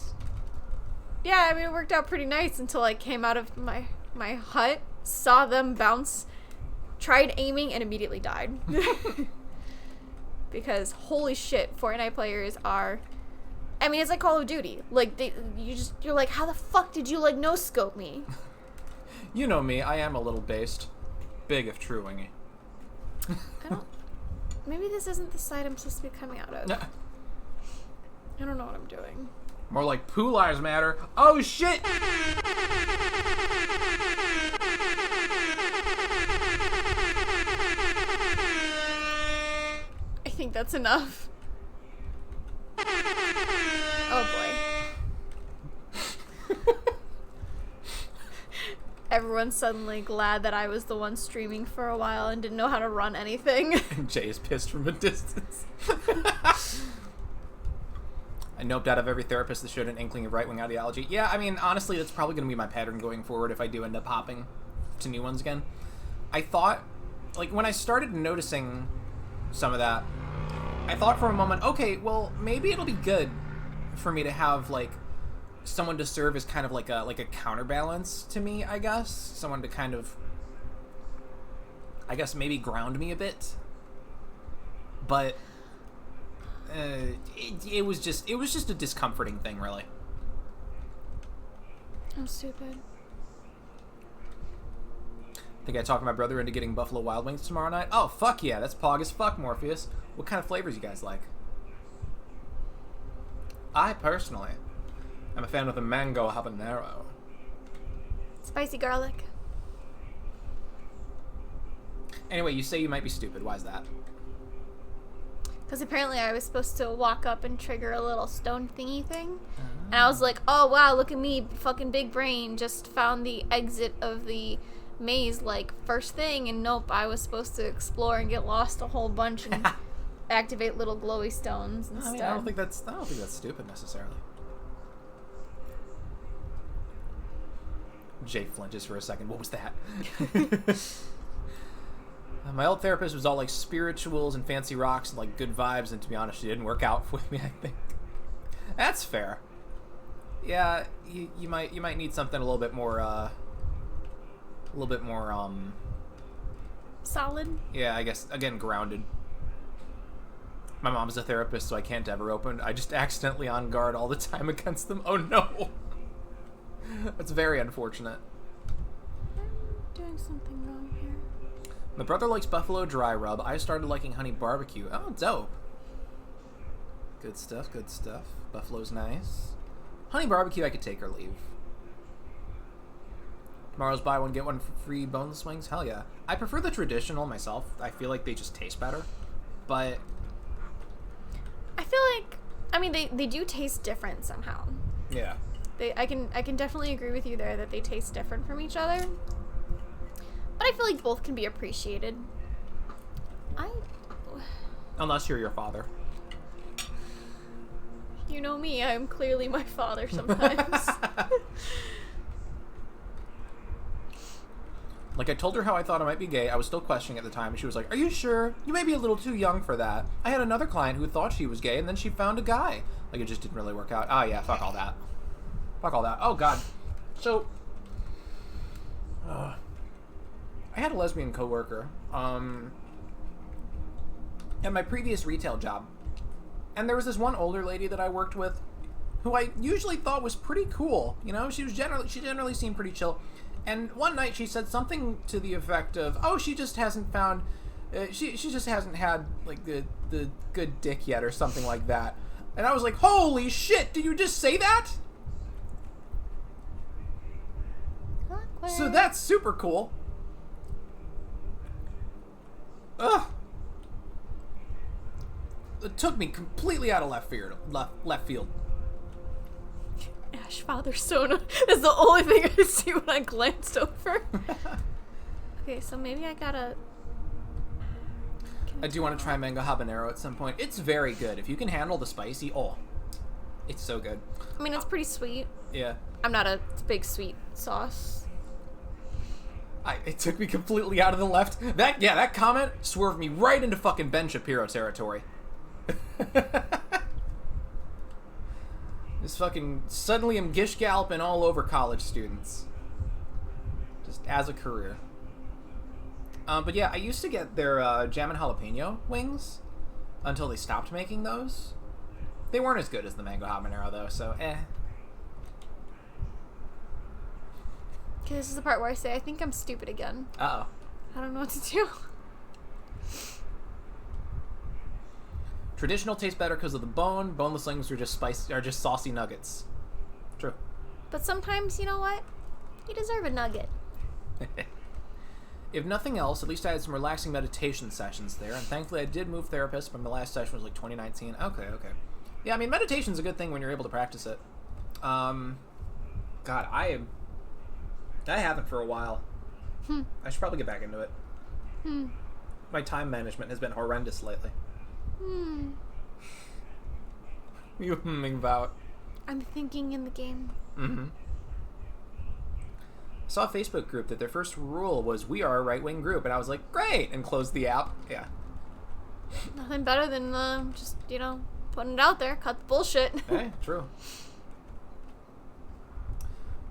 yeah, I mean, it worked out pretty nice until I came out of my hut, saw them bounce, tried aiming, and immediately died. Because holy shit, Fortnite players are, I mean, it's like Call of Duty. Like you're like, how the fuck did you like no scope me? You know me, I am a little based. Big if true, Wingy. Maybe this isn't the side I'm supposed to be coming out of. I don't know what I'm doing. More like Pooh Lives Matter. Oh shit! I think that's enough. Oh boy. Everyone's suddenly glad that I was the one streaming for a while and didn't know how to run anything. And Jay is pissed from a distance. I noped out of every therapist that showed an inkling of right-wing ideology. Yeah, I mean, honestly, that's probably going to be my pattern going forward if I do end up hopping to new ones again. I thought, like, when I started noticing some of that, I thought for a moment, okay, well, maybe it'll be good for me to have, like, someone to serve as kind of like a counterbalance to me, I guess. Someone to kind of, I guess, maybe ground me a bit. But it was just a discomforting thing, really. I'm stupid. Think I talked my brother into getting Buffalo Wild Wings tomorrow night? Oh, fuck yeah, that's pog as fuck, Morpheus. What kind of flavors you guys like? I personally am a fan of the mango habanero. Spicy garlic. Anyway, you say you might be stupid. Why is that? Because apparently I was supposed to walk up and trigger a little stone thingy thing. And I was like, oh wow, look at me, fucking big brain, just found the exit of the maze like first thing, and nope, I was supposed to explore and get lost a whole bunch and activate little glowy stones instead. I mean, I don't think that's stupid necessarily. Jay flinches for a second. What was that? My old therapist was all like spirituals and fancy rocks and like good vibes, and to be honest, she didn't work out with me, I think. That's fair. Yeah, you might need something a little bit more solid. Yeah, I guess, again, grounded. My mom's a therapist, so I can't ever open. I just accidentally on guard all the time against them. Oh no. That's very unfortunate. I'm doing something wrong here. My brother likes buffalo dry rub. I started liking honey barbecue. Oh, dope. Good stuff, good stuff. Buffalo's nice. Honey barbecue, I could take or leave. Tomorrow's buy one, get one for free boneless wings? Hell yeah. I prefer the traditional myself. I feel like they just taste better. But I feel like, I mean, they do taste different somehow. yeah. I can definitely agree with you there that they taste different from each other. But I feel like both can be appreciated. Unless you're your father. You know me, I'm clearly my father sometimes. Like, I told her how I thought I might be gay. I was still questioning at the time, and she was like, are you sure? You may be a little too young for that. I had another client who thought she was gay, and then she found a guy. Like, it just didn't really work out. Ah, yeah, fuck all that. Fuck all that. Oh, God. So, had a lesbian coworker at my previous retail job. And there was this one older lady that I worked with who I usually thought was pretty cool. You know, she generally seemed pretty chill. And one night she said something to the effect of, "Oh, she just hasn't found, she just hasn't had like the good dick yet," or something like that. And I was like, "Holy shit! Did you just say that?" Awkward. So that's super cool. Ugh. It took me completely out of left field. Ash Father Sona is the only thing I see when I glanced over. Okay, so maybe I gotta... I do want to try mango habanero at some point. It's very good. If you can handle the spicy, it's so good. I mean, it's pretty sweet. Yeah. I'm not a big sweet sauce. It took me completely out of the left. That comment swerved me right into fucking Ben Shapiro territory. This fucking suddenly I'm gish galloping all over college students, just as a career. But yeah, I used to get their jam and jalapeno wings until they stopped making those. They weren't as good as the mango habanero though, so eh. Okay, this is the part where I say I think I'm stupid again. Uh-oh. I don't know what to do. Traditional tastes better because of the bone. Boneless wings are just saucy nuggets. True. But sometimes, you know what? You deserve a nugget. If nothing else, at least I had some relaxing meditation sessions there, and thankfully I did move therapists, but my last session was like 2019. Okay. Yeah, I mean, meditation's a good thing when you're able to practice it. God, I haven't for a while. I should probably get back into it. My time management has been horrendous lately. You humming about? I'm thinking in the game. Mm-hmm. I saw a Facebook group that their first rule was, "We are a right-wing group," and I was like, "Great!" and closed the app. Yeah. Nothing better than just, putting it out there. Cut the bullshit. Hey, true.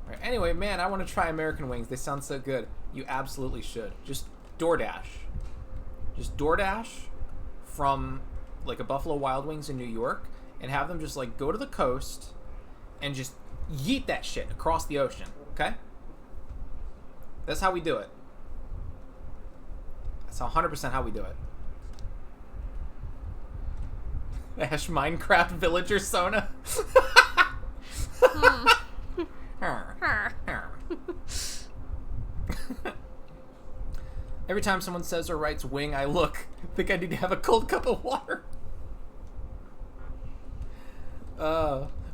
Right, anyway, man, I want to try American wings. They sound so good. You absolutely should. Just DoorDash. Just DoorDash from like a Buffalo Wild Wings in New York and have them just like go to the coast and just yeet that shit across the ocean, okay? That's how we do it. That's 100% how we do it. Ash Minecraft Villager Sona. Every time someone says or writes wing, I think I need to have a cold cup of water.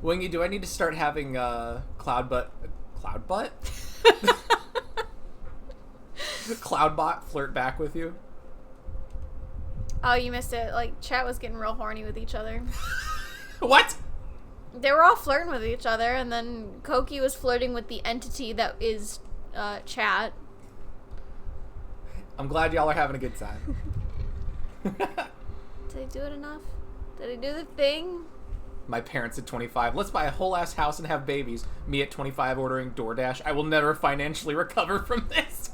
Wingy, do I need to start having Cloudbot flirt back with you? Oh, you missed it. Like, chat was getting real horny with each other. What? They were all flirting with each other, and then Koki was flirting with the entity that is chat. I'm glad y'all are having a good time. Did I do it enough? Did I do the thing? My parents at 25. Let's buy a whole ass house and have babies. Me at 25 ordering DoorDash. I will never financially recover from this.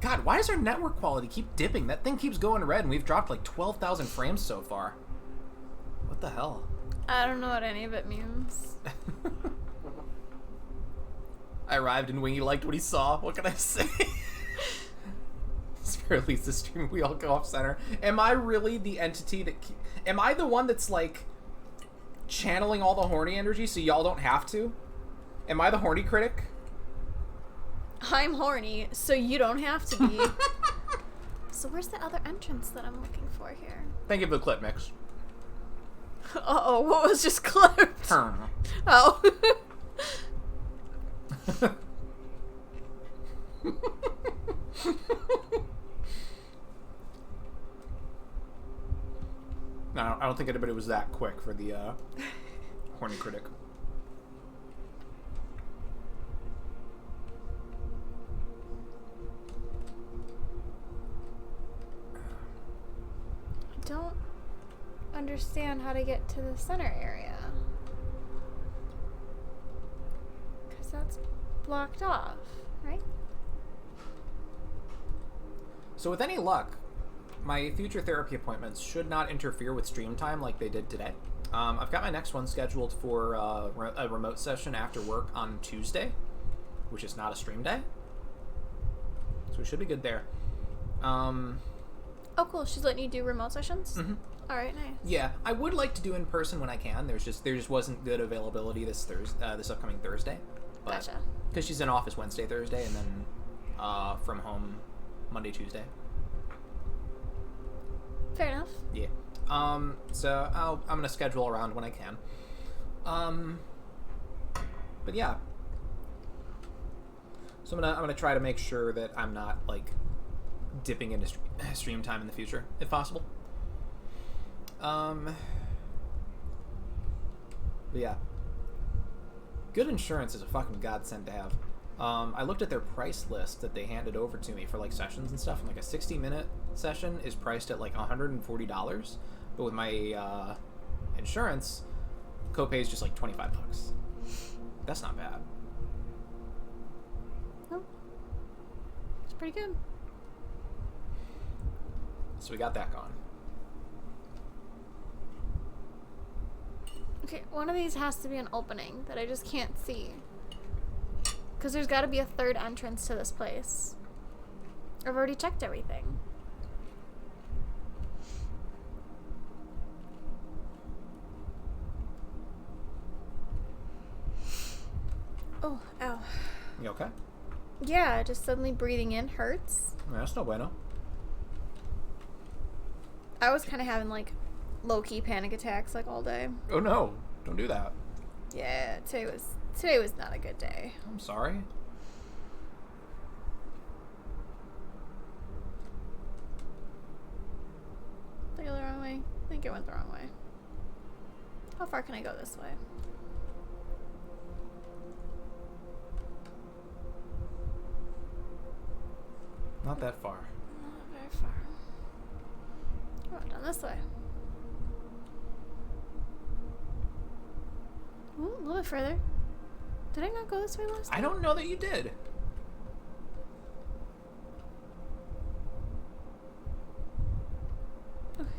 God, why does our network quality keep dipping? That thing keeps going red and we've dropped like 12,000 frames so far. What the hell? I don't know what any of it means. I arrived and Wingy liked what he saw. What can I say? Spirit leads the stream. We all go off center. Am I really the entity that... Am I the one that's like channeling all the horny energy so y'all don't have to? Am I the horny critic? I'm horny, so you don't have to be. So where's the other entrance that I'm looking for here? Thank you for the clip mix. Uh-oh, what was just clipped? Turn. Oh. No, I don't think anybody was that quick for the horny critic. I don't understand how to get to the center area. Because that's blocked off, right? So with any luck, my future therapy appointments should not interfere with stream time like they did today. I've got my next one scheduled for a remote session after work on Tuesday, which is not a stream day. So we should be good there. Oh, cool. She's letting you do remote sessions? Mhm. All right, nice. Yeah, I would like to do in person when I can. There just wasn't good availability this upcoming Thursday. Gotcha. Because she's in office Wednesday, Thursday, and then from home Monday, Tuesday. Fair enough. Yeah. So I'm gonna schedule around when I can. But yeah. So I'm gonna try to make sure that I'm not like dipping into stream time in the future, if possible. But yeah. Good insurance is a fucking godsend to have. I looked at their price list that they handed over to me for like sessions and stuff, and like a 60-minute session is priced at like $140, but with my insurance, copay is just like $25. That's not bad. Oh. It's pretty good. So we got that going. Okay, one of these has to be an opening that I just can't see. Because there's got to be a third entrance to this place. I've already checked everything. Oh, ow. You okay? Yeah, just suddenly breathing in hurts. Yeah, that's no bueno. I was kind of having like low-key panic attacks like all day. Oh no, don't do that. Yeah, today was not a good day. I'm sorry. Did I go the wrong way? I think it went the wrong way. How far can I go this way? Not that far. Not very far. Oh, down this way. Ooh, a little bit further. Did I not go this way last time? I don't know that you did.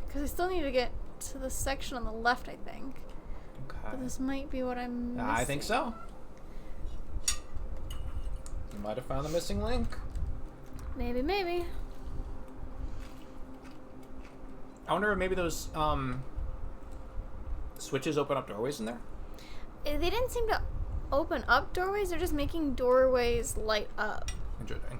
Because I still need to get to the section on the left, I think. Okay. But this might be what I'm missing. I think so. You might have found the missing link. Maybe, maybe. I wonder if maybe those switches open up doorways in there. They didn't seem to open up doorways. They're just making doorways light up. Interesting.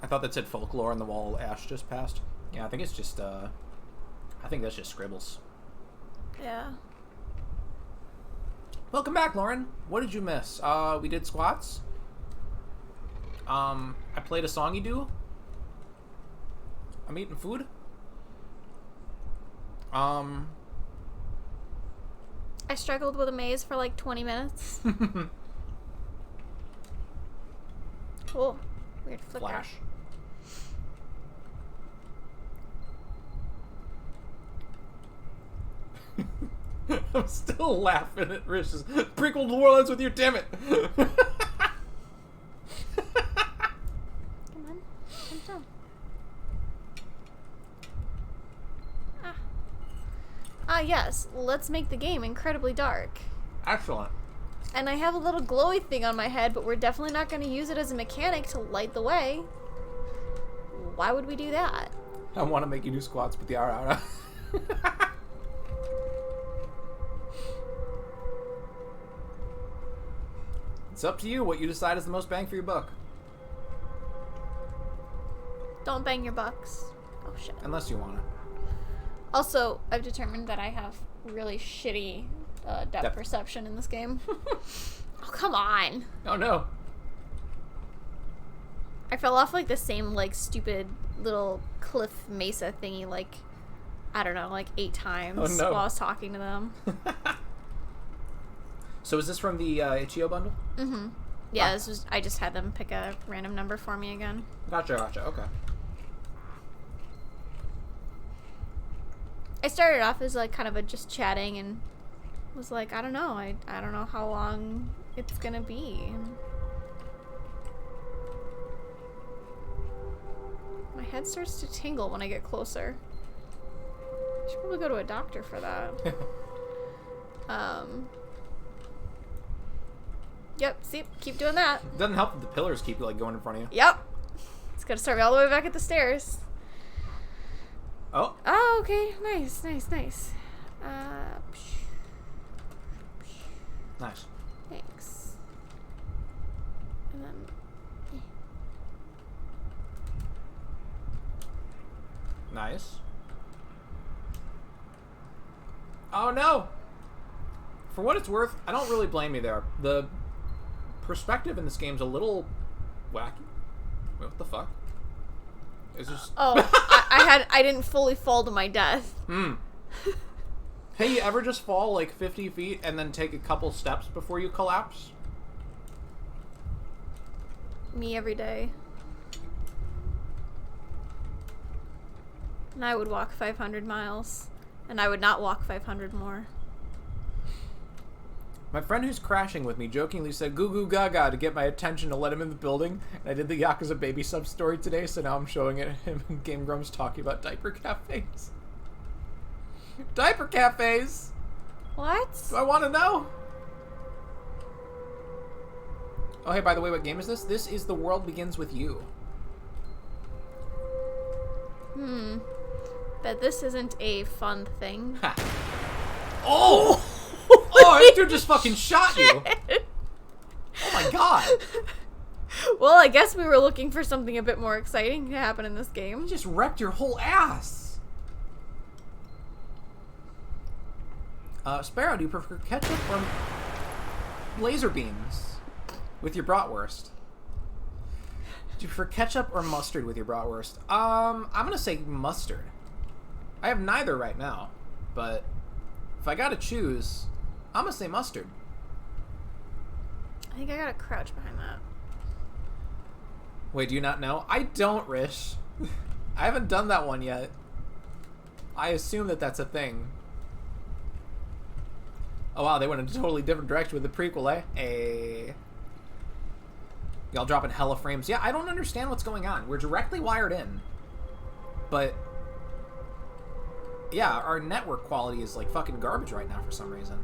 I thought that said folklore on the wall Ash just passed. Yeah, I think it's just I think that's just scribbles. Yeah. Welcome back, Lauren. What did you miss? We did squats. I played a song you do. I'm eating food. I struggled with a maze for like 20 minutes. Cool. Weird flicker. Flash. I'm still laughing at Rish's prequel New Orleans with you, damn it. Come on. Jump down. Ah, yes. Let's make the game incredibly dark. Excellent. And I have a little glowy thing on my head, but we're definitely not going to use it as a mechanic to light the way. Why would we do that? I want to make you do squats with the ara. It's up to you what you decide is the most bang for your buck. Don't bang your bucks. Oh, shit. Unless you want to. Also, I've determined that I have really shitty depth perception in this game. Oh, come on. Oh no. I fell off like the same like stupid little cliff mesa thingy like, I don't know, like 8 times Oh, no. while I was talking to them. So is this from the Itch.io bundle? Mm-hmm. Yeah, I just had them pick a random number for me again. Gotcha, okay. I started off as like kind of a just chatting and was like, I don't know. I don't know how long it's gonna be. My head starts to tingle when I get closer. I should probably go to a doctor for that. Yep, see, keep doing that. It doesn't help that the pillars keep like going in front of you. Yep. It's gonna start me all the way back at the stairs. Oh. Oh, okay. Nice. Nice. Thanks. And then... Nice. Oh no! For what it's worth, I don't really blame you there. The perspective in this game's a little wacky. Wait, what the fuck? It's just... Oh, I didn't fully fall to my death. Hey, you ever just fall like 50 feet and then take a couple steps before you collapse? Me every day. And I would walk 500 miles. And I would not walk 500 more. My friend who's crashing with me jokingly said goo goo gaga to get my attention to let him in the building. And I did the Yakuza Baby sub story today, so now I'm showing it him and Game Grumps talking about diaper cafes. Diaper cafes! What? Do I want to know? Oh, hey, by the way, what game is this? This is The World Begins With You. Bet this isn't a fun thing. Ha. Oh! Oh, this dude just fucking shot you! Oh my god! Well, I guess we were looking for something a bit more exciting to happen in this game. You just wrecked your whole ass! Sparrow, do you prefer ketchup or laser beams with your bratwurst? Do you prefer ketchup or mustard with your bratwurst? I'm gonna say mustard. I have neither right now, but if I gotta choose, I'm gonna say mustard. I think I gotta crouch behind that. Wait, do you not know? I don't, Rish. I haven't done that one yet. I assume that that's a thing. Oh wow, they went in a totally different direction with the prequel, eh? Hey. Y'all dropping hella frames. Yeah, I don't understand what's going on. We're directly wired in. But... yeah, our network quality is like fucking garbage right now for some reason.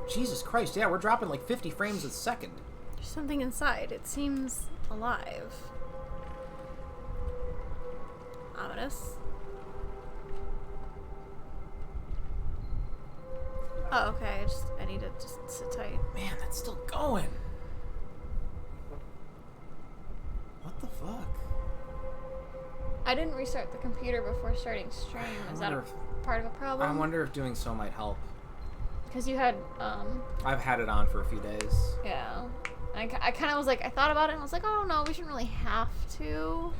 Jesus Christ, yeah, we're dropping like 50 frames a second. There's something inside. It seems alive. Ominous. Oh, okay. I need to just sit tight. Man, that's still going. What the fuck? I didn't restart the computer before starting stream. Is that a part of a problem? I wonder if doing so might help. Because you had, I've had it on for a few days. yeah. I kind of was like, I thought about it and I was like, oh no, we shouldn't really have to.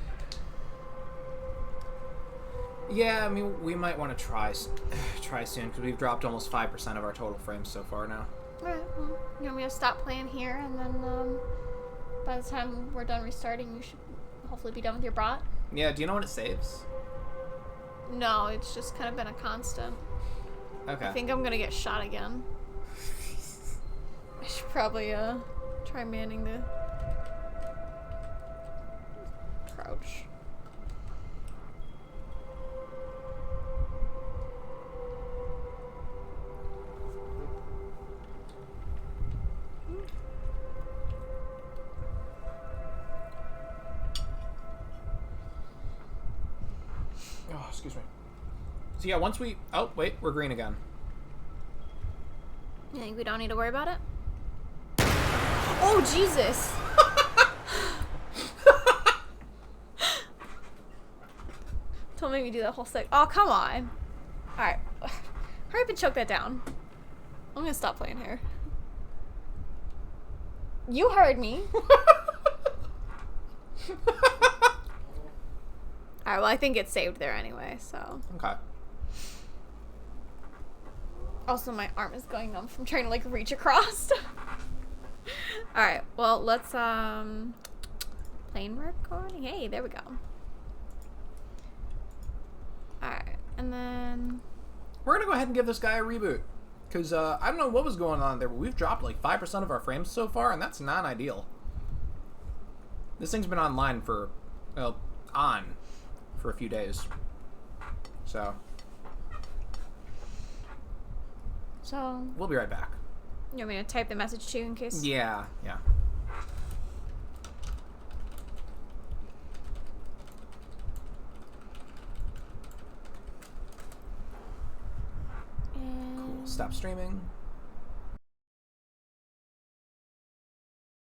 Yeah, I mean, we might want to try soon, because we've dropped almost 5% of our total frames so far now. Alright, well, you want me to stop playing here and then, by the time we're done restarting, you should hopefully be done with your brat? Yeah, do you know when it saves? No, it's just kind of been a constant. Okay. I think I'm gonna get shot again. I should probably, try manning the crouch. Oh, excuse me. So yeah, once we... oh, wait, we're green again. You think we don't need to worry about it? Oh, Jesus! Don't make me do that whole sec. Oh, come on. Alright. Hurry up and choke that down. I'm gonna stop playing here. You heard me. Alright, well, I think it's saved there anyway, so. Okay. Also, my arm is going numb from trying to, like, reach across. Alright, well, let's, playing recording. Hey, there we go. Alright, and then... We're gonna go ahead and give this guy a reboot. Because, I don't know what was going on there, but we've dropped like 5% of our frames so far, and that's not ideal. This thing's been online for a few days. So So, we'll be right back. you want me to type the message to you in case? Yeah. And Cool. Stop streaming.